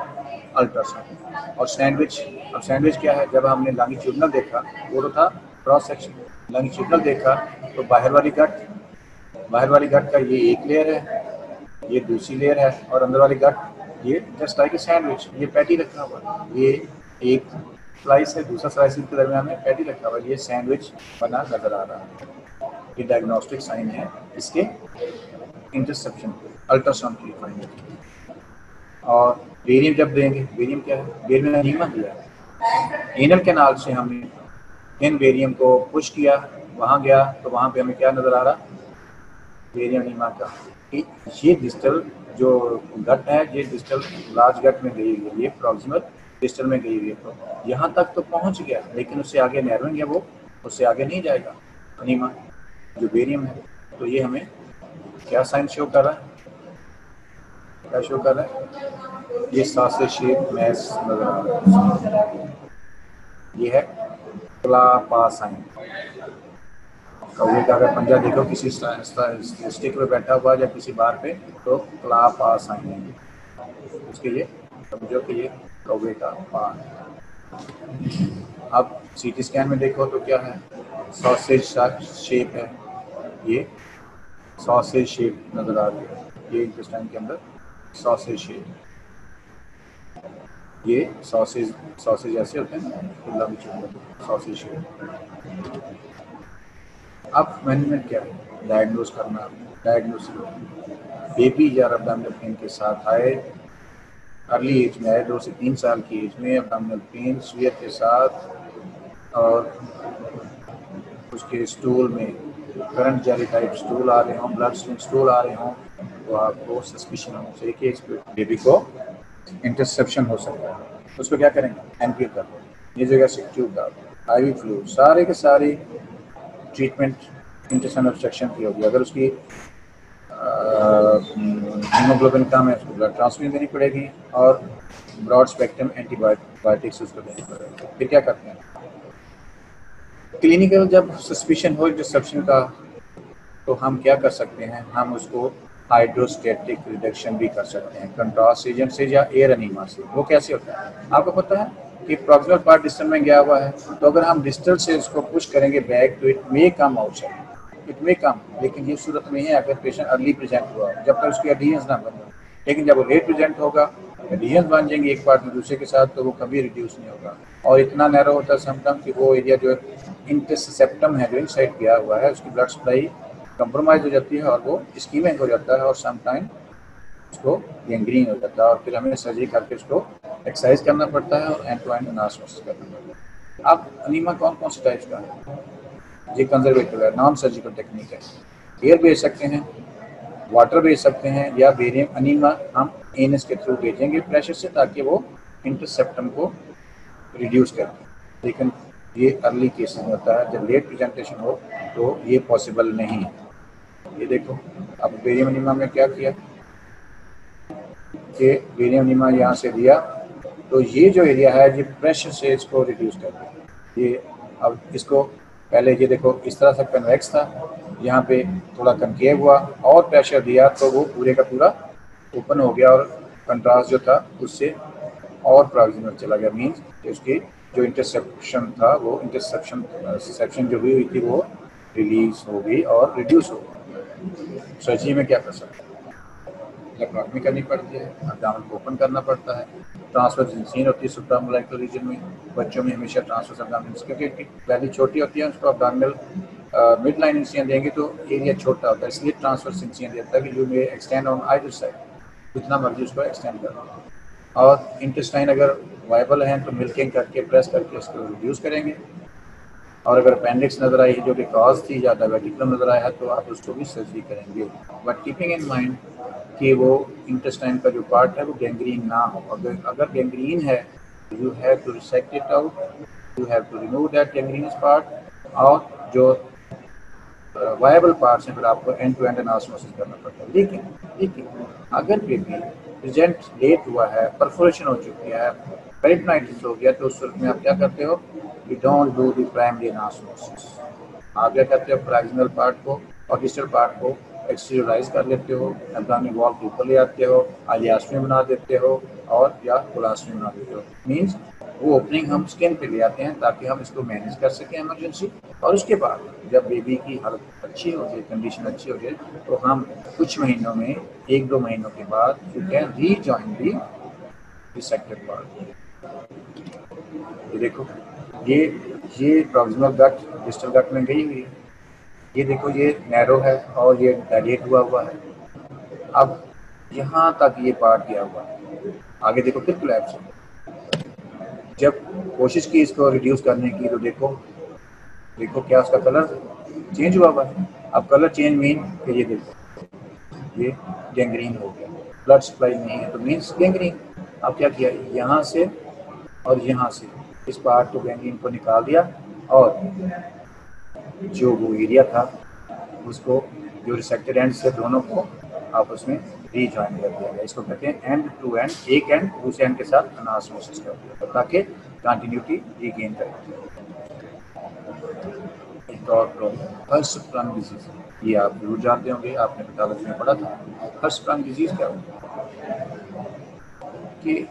अल्ट्रासाउंड। और सैंडविच, अब सैंडविच क्या है, जब हमने लॉन्गिट्यूडनल देखा वो तो था क्रॉस सेक्शन, लॉन्गिट्यूडनल देखा तो बाहर वाली गट का ये एक लेयर है, ये दूसरी लेयर है, और अंदर वाली गट ये जस्ट लाइक ए सैंडविच, ये पैटी रखा हुआ, ये एक स्लाइस है, दूसरा स्लाइस के दरमियान में पैटी रखा हुआ, ये सैंडविच बना नजर आ रहा है। ये डायग्नोस्टिक साइन है इसके इंटरसेप्शन अल्ट्रासाउंड की फाइंडिंग। और बेरियम जब देंगे, बेरियम क्या है, बेरियम अनीमा दिया है, एनल कैनाल से हमने इन बेरियम को पुश किया, वहाँ गया तो वहाँ पे हमें क्या नज़र आ रहा, बेरियम अनीमा का। ये डिस्टल जो गट है, ये डिस्टल लार्ज गट में गई हुई है, ये प्रॉक्सिमल डिस्टल में गई हुई है, तो यहाँ तक तो पहुँच गया, लेकिन उससे आगे नैरोइंग है, वो उससे आगे नहीं जाएगा अनीमा जो बेरियम है। तो ये हमें क्या साइन शो कर रहा है, क्या शो कर रहा है, ये सॉसेज शेप मैस नजर आ रहा है, ये है क्लापा साइन। कौवे का अगर पंजा देखो किसी स्टिक पे बैठा हुआ या किसी बार पे, तो क्लापा साइन है, उसके लिए समझो कि ये कौवे का पा है। अब सीटी स्कैन में देखो तो क्या है, सॉसेज शेप है, ये सॉसेज शेप नजर आ रही है, ये इंटेस्टाइन के अंदर सॉसेज शेप, ये सॉसेज ऐसे होते हैं ना, खुला भी सॉसेज शेप। अब मैनेजमेंट क्या है, डायग्नोज करना, डायग्नोसिस बेबी या एब्डोमिनल पेन के साथ आए, अर्ली एज में आए, 2 से 3 साल की एज में एब्डोमिनल पेन सीवियर के साथ, और उसके स्टूल में करंट जेली टाइप स्टूल आ रहे हों, ब्लड स्ट्रीम स्टूल आ रहे हों, तो आपको सस्पिशन होना चाहिए कि इस बेबी को इंटरसेप्शन हो सकता है। उसको क्या करेंगे, एनपीएल कर दो, ये जगह से ट्यूब डाल दो, आईवी फ्लूइड, सारे के सारी ट्रीटमेंट इंटेस्टाइनल ऑब्स्ट्रक्शन की होगी। अगर उसकी हीमोग्लोबिन कम है, उसको ब्लड ट्रांसफ्यूजन देनी पड़ेगी, और ब्रॉड स्पेक्ट्रम एंटीबायोटिक्स उसको देनी पड़ेगी। फिर क्या करते हैं, क्लिनिकल जब सस्पिशन हो इंटरसेप्शन का, तो हम क्या कर सकते हैं, हम उसको हाइड्रोस्टेटिक रिडक्शन भी कर सकते हैं कंट्रास्ट एजेंट से या एयर अनीमा से। वो कैसे होता है, आपको पता है कि प्रॉक्सिमल पार्ट डिस्टल में गया हुआ है, तो अगर हम डिस्टल से उसको पुश करेंगे बैक, तो it may come outside, it may come, लेकिन ये सूरत में है अगर पेशेंट अर्ली प्रेजेंट हुआ, जब तक उसकी एडहेरेंस ना बने। लेकिन जब वो लेट प्रेजेंट होगा, एडहेरेंस बन जाएंगे एक पार्ट में दूसरे के साथ, तो वो कभी रिड्यूस नहीं होगा, और इतना नैरो होता है सिम्पटम कि वो एरिया जो इंटरसेप्टम है, जो इनसाइड गया हुआ है, उसकी ब्लड सप्लाई कंप्रोमाइज हो जाती है, और वो स्कीमिंग हो जाता है, और समटाइम उसको गैंग्रीन हो जाता है, और फिर हमें सर्जरी करके उसको एक्सरसाइज करना पड़ता है और एंड टू एंड एनालिसिस करना पड़ता है। अब अनीमा कौन कौन से टाइप्स का है, ये कंजर्वेटिव है, नॉन सर्जिकल टेक्निक है, एयर भेज सकते हैं, वाटर भेज सकते हैं, या बेरियम अनीमा हम एनएस के थ्रू भेजेंगे प्रेशर से, ताकि वो इंटरसेप्टम को रिड्यूस कर दें। लेकिन ये अर्ली केस में होता है, जब लेट प्रेजेंटेशन हो तो ये पॉसिबल नहीं है। ये देखो, अब बेरियम अनीमा में क्या किया कि बेरियम अनीमा यहाँ से दिया, तो ये जो एरिया है ये प्रेशर से इसको रिड्यूस कर दिया। ये अब इसको पहले ये देखो इस तरह से कन्वेक्स था, यहाँ पे थोड़ा कनकेव हुआ, और प्रेशर दिया तो वो पूरे का पूरा ओपन हो गया, और कंट्रास्ट जो था उससे और प्रॉक्सिमल चला गया, मीन्स कि उसकी जो इंटरसेप्शन था, वो इंटरसेप्शन जो हुई थी वो रिलीज हो गई और रिड्यूस हो गई। सर्जरी में क्या कर सकते हैं, लेप्रोटमी करनी पड़ती है, एब्डोमेन को ओपन करना पड़ता है, ट्रांसवर्स इंसीन होती है सुप्रामोलेकुलर रीजन में। बच्चों में हमेशा ट्रांसवर्स एब्डोमिनल, क्योंकि पहले छोटी होती है उसको एब्डोमिनल मिड लाइन इंसिजन देंगे तो एरिया छोटा होता है, इसलिए ट्रांसवर्स इंसिजन देता है कि you may extend on either side, जितना मर्जी उसको एक्सटेंड कर। और इंटेस्टाइन अगर वायबल हैं तो मिल्किंग करके प्रेस करके उसको रिड्यूस करेंगे, और अगर अपेंडिक्स नज़र आई जो कि कॉज थी या डायबिटिकम नज़र आया तो आप उसको भी सर्जरी करेंगे, बट कीपिंग इन माइंड कि वो इंटेस्टाइन का जो पार्ट है वो गैंग्रीन ना हो। अगर गैंग्रीन है you have to resect it out, you have to remove that gangrenous part, और जो वायबल पार्ट्स हैं फिर आपको एंड टू एंड एनास्मोसिस करना पड़ता है। लेकिन अगर बेबी प्रेजेंट लेट हुआ है, परफोरेशन हो चुकी है, पेरिटोनाइटिस हो गया, तो उस सूरत में आप क्या करते हो, you don't do the primary anastomosis. आप क्या करते हो, फ्रैक्शनल पार्ट को और डिस्टल पार्ट को एक्सटीरियराइज कर लेते हो, एब्डोमिनल वॉल के ऊपर ले आते हो, आलियास्मी बना देते हो और या कोलास्टमी बना देते हो। मीन्स वो ओपनिंग हम स्किन पे ले आते हैं ताकि हम इसको मैनेज कर सकें इमरजेंसी, और उसके बाद जब बेबी की हालत अच्छी हो जाए, कंडीशन अच्छी हो जाए, तो हम कुछ महीनों में, 1-2 महीनों के बाद you can rejoin the resected part. ये देखो, ये प्रॉक्सिमल गट डिस्टल गट में गई हुई है, ये देखो ये नैरो है और ये डायलेट हुआ है। अब यहाँ तक ये पार्ट गया हुआ है, आगे देखो फिर कोलैप्स है। जब कोशिश की इसको रिड्यूस करने की तो देखो क्या उसका कलर चेंज हुआ है। अब कलर चेंज मीन कि ये देखो ये गैंग्रीन हो गया, ब्लड सप्लाई नहीं है तो मीन्स गैंग्रीन। अब क्या किया, यहाँ से और यहाँ से इस पार्ट को गैंग्रीन को निकाल दिया, और जो वो एरिया था उसको जो रिसेक्टेड एंड से दोनों को आपस में रीजॉइन कर दिया गया। इसको कहते हैं एंड टू एंड, एक एंड दूसरे एंड के साथ एनास्मोसिस कर दिया ताकि कंटिन्यूटी रीगेन करें। एक और प्रॉब्लम हर्शस्प्रांग डिजीज, ये आप जरूर जानते होंगे, आपने पैथोलॉजी में पढ़ा था। हर्शस्प्रांग डिजीज क्या होता है कि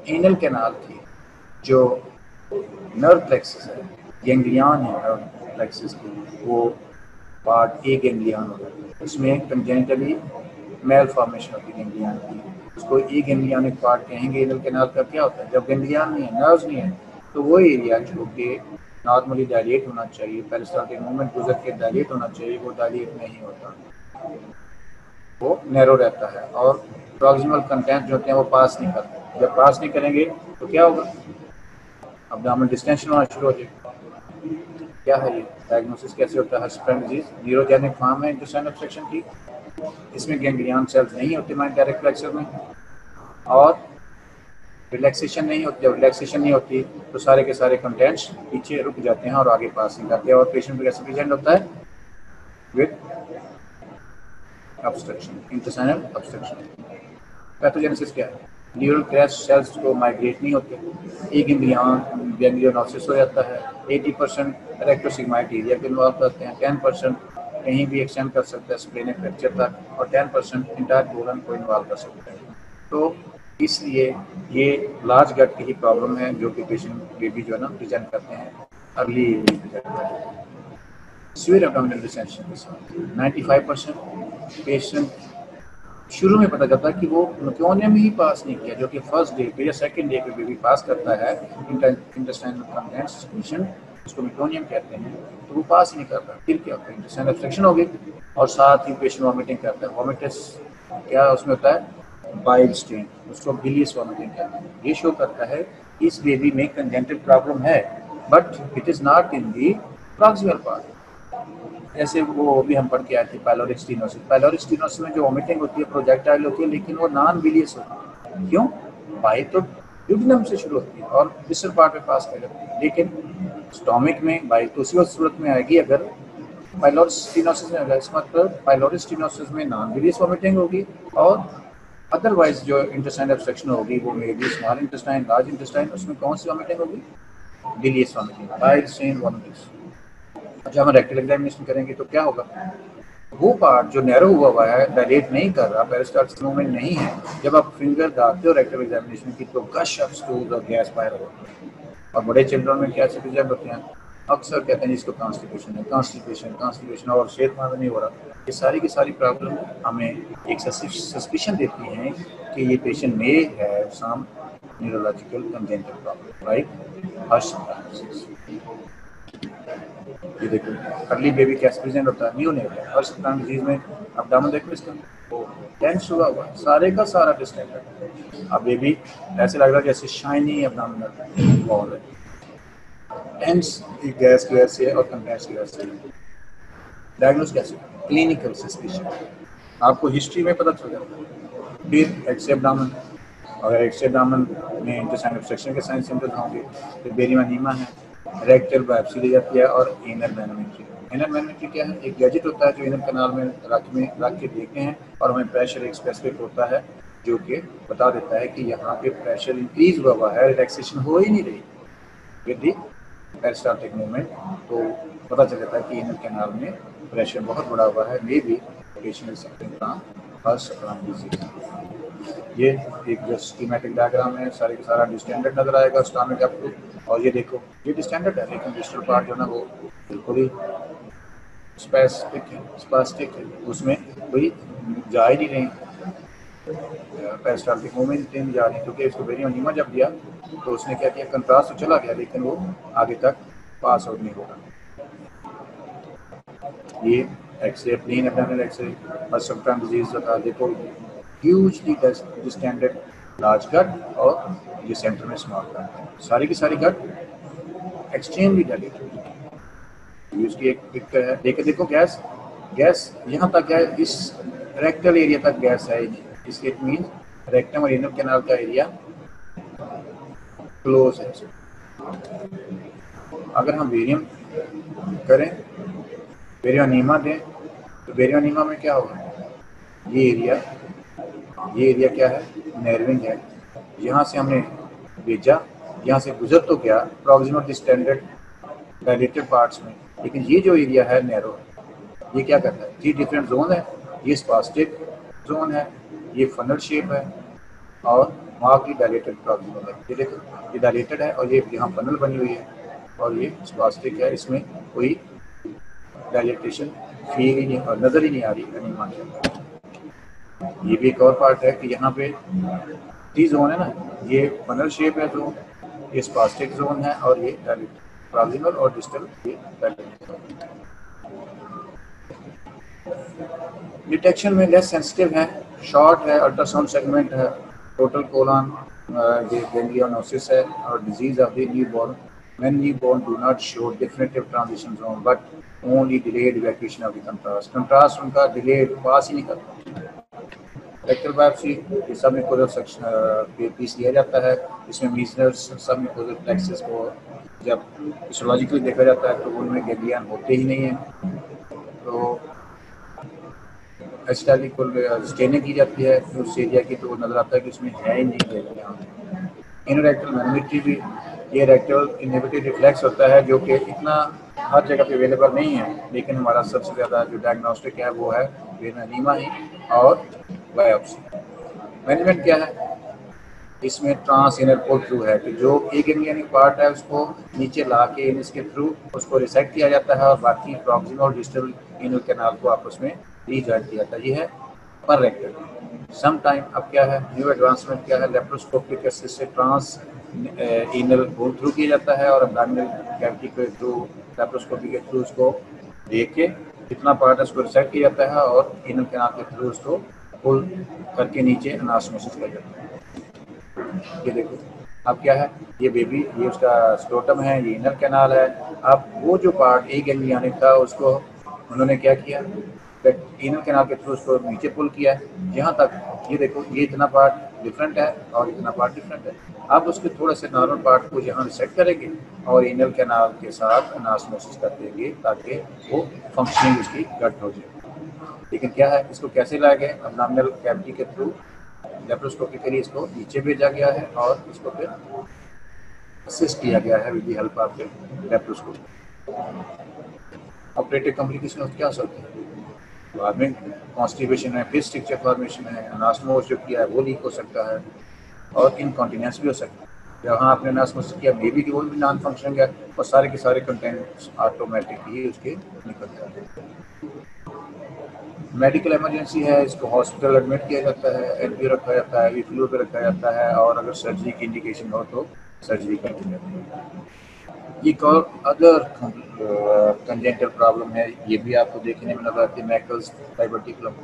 एनल कैनाल की जो नर्व प्लेक्सस है, गैंग्लियन है नर्व प्लेक्सस की, वो पार्ट ए गैंग्लियन होता है, उसमें कंजेनिटली मेल फॉर्मेशन होती है गैंग्लियन की, उसको ए गैंग्लियनिक पार्ट कहेंगे। एनल कैनाल का क्या होता है, जब गैंग्लियन नहीं है, नर्व्स नहीं है, तो वो एरिया जो कि नॉर्मली डायलेट होना चाहिए, पेरिस्टाल्टिक मूवमेंट गुजर के डायलेट होना चाहिए, वो डायलेट नहीं होता, वो नैरो रहता है, और प्रॉक्सिमल कंटेंट जो होते हैं वो पास नहीं करते। जब पास नहीं करेंगे तो क्या होगा, एब्डोमिनल डिस्टेंशन होना शुरू हो जाएगा। क्या है ये डायग्नोसिस कैसे होता है हर्शस्प्रांग डिजीज? न्यूरोजेनिक फॉर्म है इंटेस्टाइनल ऑब्स्ट्रक्शन की, इसमें गैंग्लियन सेल्स नहीं होते माइंड डायरेक्ट फ्लेक्सर में, और रिलैक्सेशन नहीं होती। जब रिलैक्सेशन नहीं होती तो सारे के सारे कंटेंट्स पीछे रुक जाते हैं और आगे पास नहीं करते, और पेशेंट कैसे प्रेजेंट होता है with obstruction, intestinal obstruction. Pathogenesis क्या है, न्यूरल क्रैश सेल्स को माइग्रेट नहीं होते, एक गैंग्लियोनोसिस हो जाता है, 80% रेक्टोसिग्माइड एरिया के इन्वॉल्व करते हैं, 10% कहीं भी एक्सटेंड कर सकता है स्प्लेनिक फ्रैक्चर तक, और 10% इंटायर कोलन को इन्वॉल्व कर सकता है। तो इसलिए ये लार्ज गट की ही प्रॉब्लम है जो कि पेशेंट बेबी जो है ना प्रेजेंट करते हैं अर्ली सीवियर एब्डोमिनल डिस्टेंशन के साथ। 95% पेशेंट शुरू में पता चलता है कि वो मेक्योनियम ही पास नहीं किया, जो कि फर्स्ट डे पे या सेकंड डे पे बेबी पास करता है इंटेस्टाइनल कंटेंट सिक्रीशन, उसको मेक्योनियम कहते हैं, तो वो पास ही नहीं करता। फिर क्या होता है, इंटेस्टाइनल ऑब्स्ट्रक्शन हो गई और साथ ही पेशेंट वॉमिटिंग करता है। वॉमिटस क्या उसमें होता है, बाइल स्टेन, उसको बिलियस वॉमिटिंग कहते हैं। ये शो करता है कि इस बेबी में कंजेंटल प्रॉब्लम है, but it is not in the proximal part. जैसे वो भी हम पढ़ के आए थे पाइलोरिक स्टेनोसिस। पाइलोरिक स्टेनोसिस में जो वॉमिटिंग होती है प्रोजेक्टाइल होती है, लेकिन वो नॉन बिलियस होती है। क्यों, बाइल तो ड्यूडिनम से शुरू होती है और डिस्टल पार्ट में पास कर जाती है, लेकिन स्टोमिक में बाइल तो उसी सूरत में आएगी अगर पाइलोरिक स्टेनोसिस में होगा। इसका मतलब पाइलोरिक स्टेनोसिस में नॉन बिलियस वॉमिटिंग होगी, और अदरवाइज जो इंटेस्टाइनल ऑब्स्ट्रक्शन होगी वो may be small intestine, large intestine, उसमें कौन सी वॉमिटिंग होगी, बिलियस वॉमिटिंग, बाइल स्टेन वॉमिटिंग। जब हम रेक्टल एग्जामिनेशन करेंगे तो क्या होगा, वो पार्ट जो नैरो हुआ है, डायलेट नहीं कर रहा, पेरिस्टाल्टिक मूवमेंट नहीं है, जब आप फिंगर डालते हो रेक्टल एग्जामिनेशन की तो गश ऑफ स्टूल और गैस बाहर होता है। और बड़े चिल्ड्रन में क्या प्रेजेंट होते हैं, अक्सर कहते हैं इसको कॉन्स्टिपेशन है, कॉन्स्टिपेशन और सेहतमंद नहीं हो रहा। ये सारी की सारी प्रॉब्लम हमें एक सस्पिशन देती हैं कि ये पेशेंट में है सम न्यूरोलॉजिकल कंजेनिटल प्रॉब्लम, राइट। हर्ष ये देखो अर्ली बेबी कैसे प्रेजेंट होता है, न्यू नेट है। हर्ष डिजीज में अब देखो इसका टेंस हुआ हुआ सारे का सारा डिस्टेंट। अब बेबी ऐसे लग रहा है जैसे शाइनी एब्डोमिनल वॉल है, टेंस गैस की वजह से और कंटेंट्स की वजह से। डायग्नोस कैसे, क्लिनिकल सस्पिशन, आपको हिस्ट्री में पता चल जाता। फिर एक्स एब्डोमेन, अगर एक्स एब्डोमेन में इंटेस्टाइनल ऑब्स्ट्रक्शन के साइन सिम्टम्स होंगे तो बेरियम एनीमा है, रेक्टल बायोप्सी ली जाती है और एनल मैनोमेट्री। एनल मैनोमेट्री क्या है, एक गैजेट होता है जो एनल कैनाल में रख के देखते हैं और हमें प्रेशर एक स्पेसिफिक होता है जो कि बता देता है कि यहाँ पे प्रेशर इंक्रीज हुआ है, रिलैक्सेशन हो ही नहीं रही विद दी पेरिस्टाल्टिक मूवमेंट, तो पता चल जाता है कि एनल कैनाल में प्रेशर बहुत बड़ा हुआ है, may be patient suffering from Harsh disease. ये एक जो स्कीमेटिक डायग्राम है, सारे का सारा डिस्टेंडर्ड नजर आएगा स्टमक आपको। और ये देखो ये डिस्टेंडर्ड है, लेकिन डिस्टल पार्ट जो ना वो बिल्कुल ही स्पास्टिक है, उसमें कोई जा ही नहीं रही, पेरिस्टाल्टिक मूवमेंट नहीं जा रही, क्योंकि इसको बेरियम एनीमा जब दिया तो उसने क्या किया, कंट्रास्ट तो चला गया लेकिन वो आगे तक पास आउट नहीं होगा। ये X-ray plain abdominal X-ray first सबटाइम डिजीज का देखो, ह्यूजली डिस्टेंडेड लार्ज गट और ये सेंटर में स्मॉल गट, सारी की सारी गट एक्सट्रीमली डायलेटेड। इसकी एक पिक्चर है, देखो गैस यहाँ तक है, इस रेक्टल एरिया तक गैस है, इसके इट मीन रेक्टम और एनल कैनाल का एरिया क्लोज है। अगर हम बेरियम करें, बेरियम एनीमा दें, तो बेरियम एनीमा में क्या होगा, ये एरिया क्या है, नर्विंग है, यहाँ से हमने भेजा, यहाँ से गुजर तो गया प्रॉक्सिमल डिस्टेंडेड डायलेटेड पार्ट्स में, लेकिन ये जो एरिया है नैरो है, ये क्या करता है, ये डिफरेंट जोन है, ये स्पास्टिक जोन है, ये फनल शेप है और मार्कली डायलेटेड प्रॉक्सिमल है। ये देखो ये डायलेटेड है और ये यहाँ फनल बनी हुई है और ये स्पास्टिक है, इसमें कोई डायलेटेशन फील ही नहीं और नजर ही नहीं आ रही एनीमा के। ये भी एक और पार्ट है कि यहाँ पे टी जोन है ना, ये फनल शेप है, तो ये स्पास्टिक जोन है और ये डायलेटेड प्रॉक्सिमल और डिस्टल ये डायलेटेड। डिटेक्शन में लेस सेंसिटिव है, शॉर्ट है, अल्ट्रासाउंड सेगमेंट है, टोटल कोलन गैंग्लियोनोसिस है और disease of the newborn. When newborn do not show definitive transition zone but only delayed evacuation of the contrast. Contrast उनका delayed पास ही नहीं करता। रेक्टल बायोप्सी ये सब म्यूकोजल सेक्शन पीस लिया जाता है, इसमें मीजनर्स सब म्यूकोजल प्लेक्सस को जब फिजियोलॉजिकली देखा जाता है तो उनमें गैंग्लियन होते ही नहीं है, तो एस्टालिकुल स्टेनिंग की जाती है उस एरिया की, तो नजर आता है कि उसमें है ही नहीं गैंग्लियन। इनरेक्टल मैनोमेट्री भी, ये रेक्टल इनहिबिटरी रिफ्लेक्स होता है जो कि इतना हर जगह पे अवेलेबल नहीं है, लेकिन हमारा सबसे ज़्यादा जो डायग्नोस्टिक है वो है बेरियम एनीमा ही और बायोप्सी। मैनेजमेंट क्या है, इसमें ट्रांस इनर पुल थ्रू है कि जो एक गैंग्लियनिक पार्ट है उसको नीचे ला के इसके थ्रू उसको रिसेक्ट किया जाता है और बाकी प्रॉक्सिमल और डिस्टल इनर कैनाल को आपस में रीजॉइन किया जाता है। ये है पर रेक्टल। सम टाइम अब क्या है, न्यू एडवांसमेंट क्या है, laparoscopic assisted transanal hole through किया जाता है और एब्डोमिनल कैविटी के थ्रू लेप्रोस्कोपी के थ्रू उसको देख के कितना पार्ट है उसको रिसेक्ट किया जाता है और इनल कैनाल के थ्रू उसको पुल करके नीचे अनास्मोसिस किया जाता है। ये देखो अब क्या है, ये बेबी, ये उसका स्क्रोटम है, ये इनल कैनाल है। अब वो जो पार्ट एक गैंग्लियनिक था उसको उन्होंने क्या किया, इनल कैनाल के थ्रू उसको नीचे पुल किया है, यहाँ तक ये देखो ये इतना पार्ट डिफरेंट है और इतना पार्ट डिफरेंट है। अब उसके थोड़े से नॉर्मल पार्ट को यहाँ रिसेट करेंगे और इनल कैनाल के साथ अनास्मोसिस कर देंगे ताकि वो फंक्शनिंग उसकी गट हो जाए। लेकिन क्या है, इसको कैसे लाया गया, एब्डोमिनल कैविटी के थ्रू लेप्रोस्कोपी के लिए इसको नीचे भेजा गया है और इसको फिर असिस्ट किया गया है with the help of laparoscopy. Operative complication क्या हो सकती है, बाद में कॉन्स्टिपेशन है, फिर स्ट्रक्चर फॉर्मेशन है, अनास्मोस जो किया है वो लीक हो सकता है और इनकॉन्टिनेंस भी हो सकता है। जहाँ आपने नासमस किया बेबी की वो भी नॉन फंक्शनिंग है और सारे के सारे कंटेंट ऑटोमेटिकली उसके निकल जाते हैं। मेडिकल इमरजेंसी है, इसको हॉस्पिटल एडमिट किया जाता है, एनपीओ रखा जाता है, वीफ्लू पे रखा जाता है और अगर सर्जरी की इंडिकेशन हो तो सर्जरी कर दी जाती है। एक और अदर कंजेंटल प्रॉब्लम है, ये भी आपको देखने में नजर आती है, मैकल्स डायवर्टिकुलम।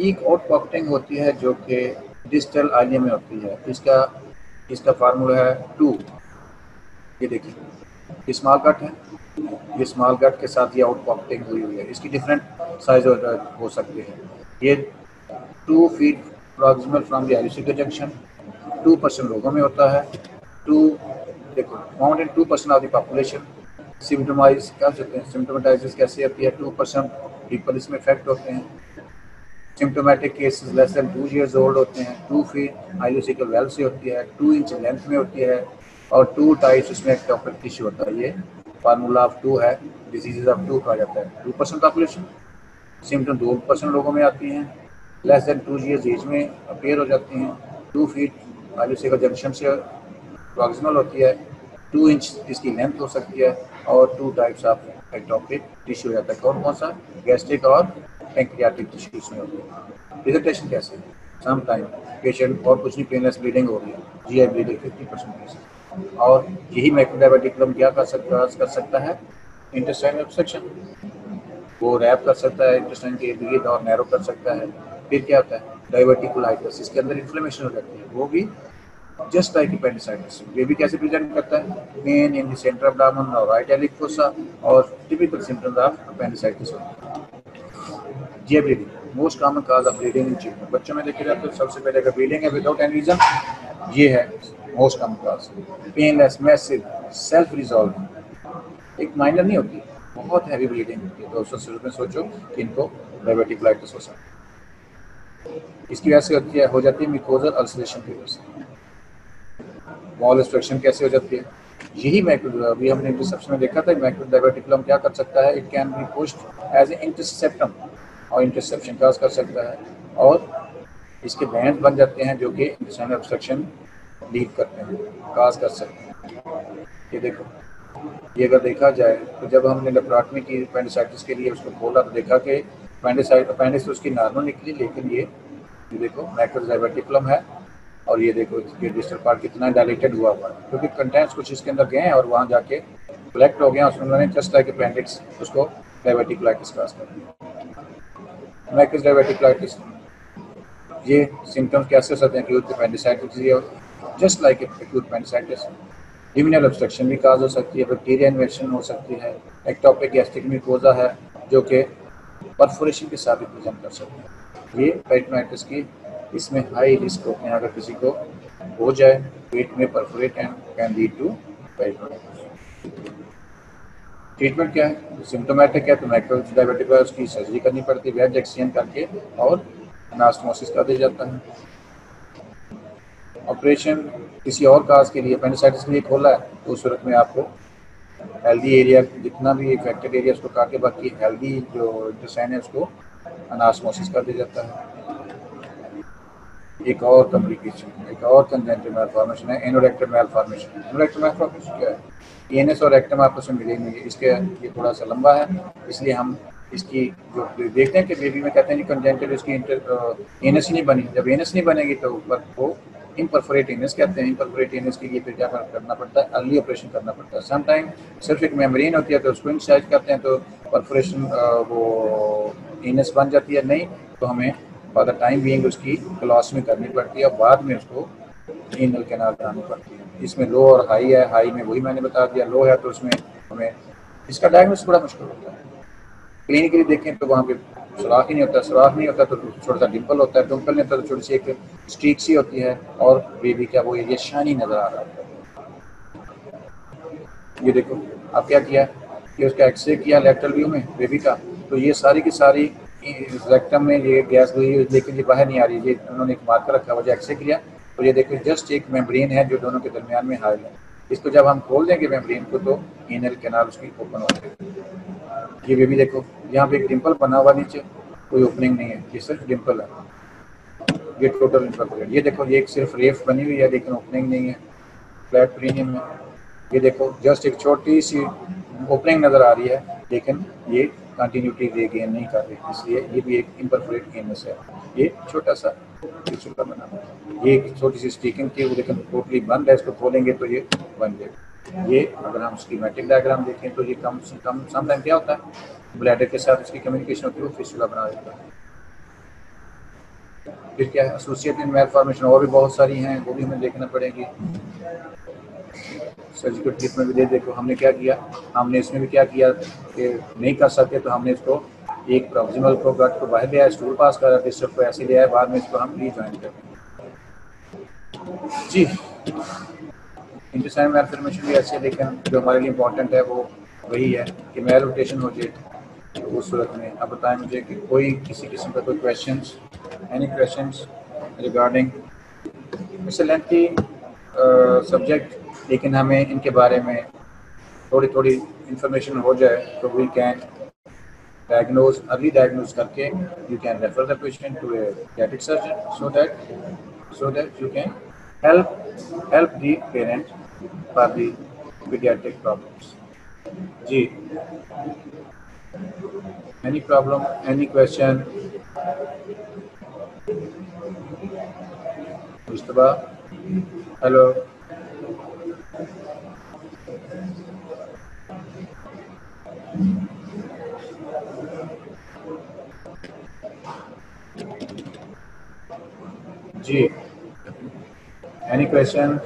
एक और पॉक्टिंग होती है जो कि डिस्टल आइलिया में होती है। इसका इसका फार्मूला है 2। ये देखिए, ये स्मॉल कट है, ये स्मॉल कट के साथ ये आउट पॉक्टिंग हुई हुई है। इसकी डिफरेंट साइज हो सकते हैं। ये 2 feet proximal from the ileocecal junction, 2% लोगों में होता है। 2 देखो found in 2% of the population. Symptoms क्या सकते हैं, सिम्टोमेटाइसिस कैसे होती है, 2% पीपल इसमें इफेक्ट होते हैं। Symptomatic cases less than 2 years old होते हैं। 2 फीट आइलोसिकल वेल्व से होती है, 2 इंच लेंथ में होती है और 2 टाइप्स इसमें एक्टोपिक टिश्यू होता है। ये फार्मूला ऑफ 2 है, डिजीजेज ऑफ 2 कहा जाता है। 2% पॉपुलेशन, सिम्टम 2% लोगों में आती हैं, लेस देन 2 इयर्स एज में अपेयर हो जाती हैं। 2 फीट आइलोसिकल जंक्शन से प्रॉक्सिमल होती है, 2 इंच इसकी लेंथ हो सकती है और 2 टाइप्स ऑफ एक्टोपिक टिश्यू हो जाता है। कौन कौन सा, गैस्ट्रिक और पैंक्रियाटिक टिश्यूज में होती है। प्रेजेंटेशन कैसे है, सम टाइम पेशेंट और कुछ नहीं, पेनलेस ब्लीडिंग हो रही है, जीआई ब्लीडिंग 50% केसेस। और यही मैक्रोडायवर्टिकुलम क्या कर सकता है, इंटेस्टाइनल ऑब्स्ट्रक्शन, वो रैप कर सकता है इंटेस्टाइन के इर्द गिर्द और नैरो कर सकता है। फिर क्या होता है, डाइवर्टिकुलाइटिस, इसके अंदर इन्फ्लेमेशन हो जाती है, वो भी जस्ट लाइक एपेंडिसाइटिस। ये भी कैसे प्रेजेंट करता है, pain in the centre abdomen और राइट इलिक फोसा और टिपिकल सिम्टम्स ऑफ एपेंडिसाइटिस होते हैं। ये bleeding most common cause of bleeding in children, बच्चों में देखे जाते हैं सबसे पहले अगर ब्लीडिंग है विदाउट एनी रीजन, ये है मोस्ट कॉमन काज। पेनलेस, मैसिव, सेल्फ रिजॉल्व, एक माइनर नहीं होती, बहुत हैवी ब्लीडिंग होती है। तो उस सूरत में सोचो कि इनको डायवर्टिकुलाइटिस हो सकता है। इसकी वजह से होती है, हो जाती है म्यूकोजल अल्सरेशन की वजह से। वॉल ऑब्स्ट्रक्शन कैसे हो जाती है, यही मैक्रो, अभी हमने इंटरसेप्शन में देखा था, मैक्रो डायवर्टिकुलम क्या कर सकता है, it can be pushed as a intussusceptum और इंटरसेप्शन काज कर सकता है और इसके बैंड बन जाते हैं जो कि इंटेस्टाइनल ऑब्स्ट्रक्शन लीड करते हैं, काज कर सकते हैं। ये देखो, ये अगर देखा जाए तो जब हमने लेप्राटमी की अपेंडिसाइटिस के लिए उसको खोला तो देखा कि अपेंडिस तो उसकी नॉर्मल निकली, लेकिन ये देखो मैक्रो डायवर्टिकुलम है और ये देखो इसके डिस्टल पार्ट कितना डायलेटेड हुआ है, क्योंकि कंटेंट्स कुछ इसके अंदर गए हैं और वहाँ जाके कलेक्ट हो गया, उसमें जस्ट लाइक अपेंडिक्स उसको डायवर्टिकुलाइटिस काज कर दिया। मैक्रो डायवर्टिकुलाइटिस, ये सिम्टम्स कैसे हो सकते हैं, एक्यूट अपेंडिसाइटिस, ये just like acute appendicitis. Luminal obstruction भी काज हो सकती है, बैक्टीरिया इन्फेक्शन हो सकती है, एक्टोपिक गैस्ट्रिक म्यूकोजा है जो कि परफोरेशन के साथ भी प्रेजेंट कर सकते हैं। ये पेरिटोनाइटिस की इसमें हाई रिस्क होते हैं, अगर किसी को हो जाए पेट में perforate and can lead to peritonitis. Treatment क्या है, सिम्टोमेटिक है तो मैक्रो डायवर्टिकुलम की सर्जरी करनी पड़ती है, वेज एक्सचेंज करके और एनास्टोमोसिस कर दिया जाता है। ऑपरेशन किसी और काज के लिए, अपेंडिसाइटिस के लिए खोला है तो उस सूरत में आपको हेल्दी एरिया, जितना भी इफेक्टेड एरिया उसको काट के बाकी हेल्दी जो इंटेस्टाइन है उसको एनास्टोमोसिस कर दिया जाता है। एक और कॉम्प्लिकेशन, एक और कंजेंटल मैलफॉर्मेशन है एनोरेक्टल मैलफॉर्मेशन। एनोरेक्टल मैलफॉर्मेशन क्या है, एनएस और रेक्टम आपस में मिले नहीं है, इसके ये थोड़ा सा लंबा है, इसलिए हम इसकी जो देखते हैं कि बेबी में कहते हैं कि कंजेंटल इसकी एनएस ही नहीं बनी, जब एनएस नहीं बनेगी तो ऊपर वो इम्परफोरेट एनएस कहते हैं। इम्परफोरेट एनएस के लिए फिर क्या करना पड़ता है, अर्ली ऑपरेशन करना पड़ता है। सम टाइम सिर्फ एक मेम्ब्रेन होती है तो उसको इंसाइज करते हैं तो परफोरेशन वो एनएस बन जाती है, नहीं तो हमें फॉर द टाइम बीइंग उसकी क्लॉस्टमी करनी पड़ती है और बाद में उसको एनल कैनाल करानी पड़ती है। इसमें लो और हाई है, हाई में वही मैंने बता दिया, लो है तो उसमें हमें इसका डायग्नोसिस बड़ा मुश्किल होता है। क्लिनिकली देखें तो वहाँ पे सुराख ही नहीं होता, सुराख नहीं होता तो छोटा सा डिम्पल होता है, डिम्पल नहीं होता तो छोटी सी एक स्ट्रीक सी होती है और बेबी का वो एरिया शाइनी नज़र आ रहा है। ये देखो अब क्या किया कि उसका एक्सरे किया लेटरल व्यू में बेबी का, तो ये सारी की सारी रेक्टम में ये गैस गई लेकिन ये बाहर नहीं आ रही, ये उन्होंने एक मार्कर रखा हुआ, जो एक्सरे किया तो ये देखो जस्ट एक मेम्ब्रेन है जो दोनों के दरमियान में हाइल है। इसको जब हम खोल देंगे मेम्ब्रेन को तो एनल कैनाल उसकी ओपन हो जाएगी। ये बेबी देखो यहाँ पे एक डिम्पल बना हुआ, नीचे कोई ओपनिंग नहीं है, ये सिर्फ डिम्पल है, ये टोटल डिम्पल है। ये देखो ये एक सिर्फ रेफ बनी हुई है लेकिन ओपनिंग नहीं है। फ्लैट प्रीमियम है। ये देखो जस्ट एक छोटी सी ओपनिंग नज़र आ रही है, लेकिन ये कंटिन्यूटी रे गेन नहीं कर रही, इसलिए ये भी एक इम्परफोरेट गेनस है। ये छोटा सा फिस्टुला बना, ये एक छोटी सी स्टिकिंग की, लेकिन टोटली बंद है, इसको खोलेंगे तो ये बन जाएगा। ये अगर हम स्कीमेटिक डायग्राम देखें तो ये कम से कम समटाइम क्या होता है, ब्लैडर के साथ इसकी कम्युनिकेशन होती है, वो फिस्टुला बना देता है। फिर क्या है, एसोसिएटेड मैलफॉर्मेशन और भी बहुत सारी हैं, वो भी हमें देखना पड़ेगी। सर्जिकल ट्रिप में भी देखो हमने क्या किया, हमने इसमें भी क्या किया कि नहीं कर सकते तो हमने इसको एक प्रॉक्सिमल को गट को बाहर लिया, स्टूल पास करा, डिस्टर्ब को ऐसे लिया है, बाद में इसको हम रीजॉइन करेंगे। जी, इंटेस्टाइनल मैलफॉर्मेशन भी ऐसे है, लेकिन जो हमारे लिए इम्पोर्टेंट है वो वही है कि मेल रोटेशन हो जाए। तो उस सूरत में अब बताएं मुझे कि कोई किसी किस्म का कोई questions, any questions regarding, it's a lengthy subject, लेकिन हमें इनके बारे में थोड़ी थोड़ी इंफॉर्मेशन हो जाए तो we can diagnose, early diagnose करके you can refer the patient to a pediatric surgeon so that you can help the parent for the pediatric problems. जी, any problem, any question? Mustafa, hello. जी, any question?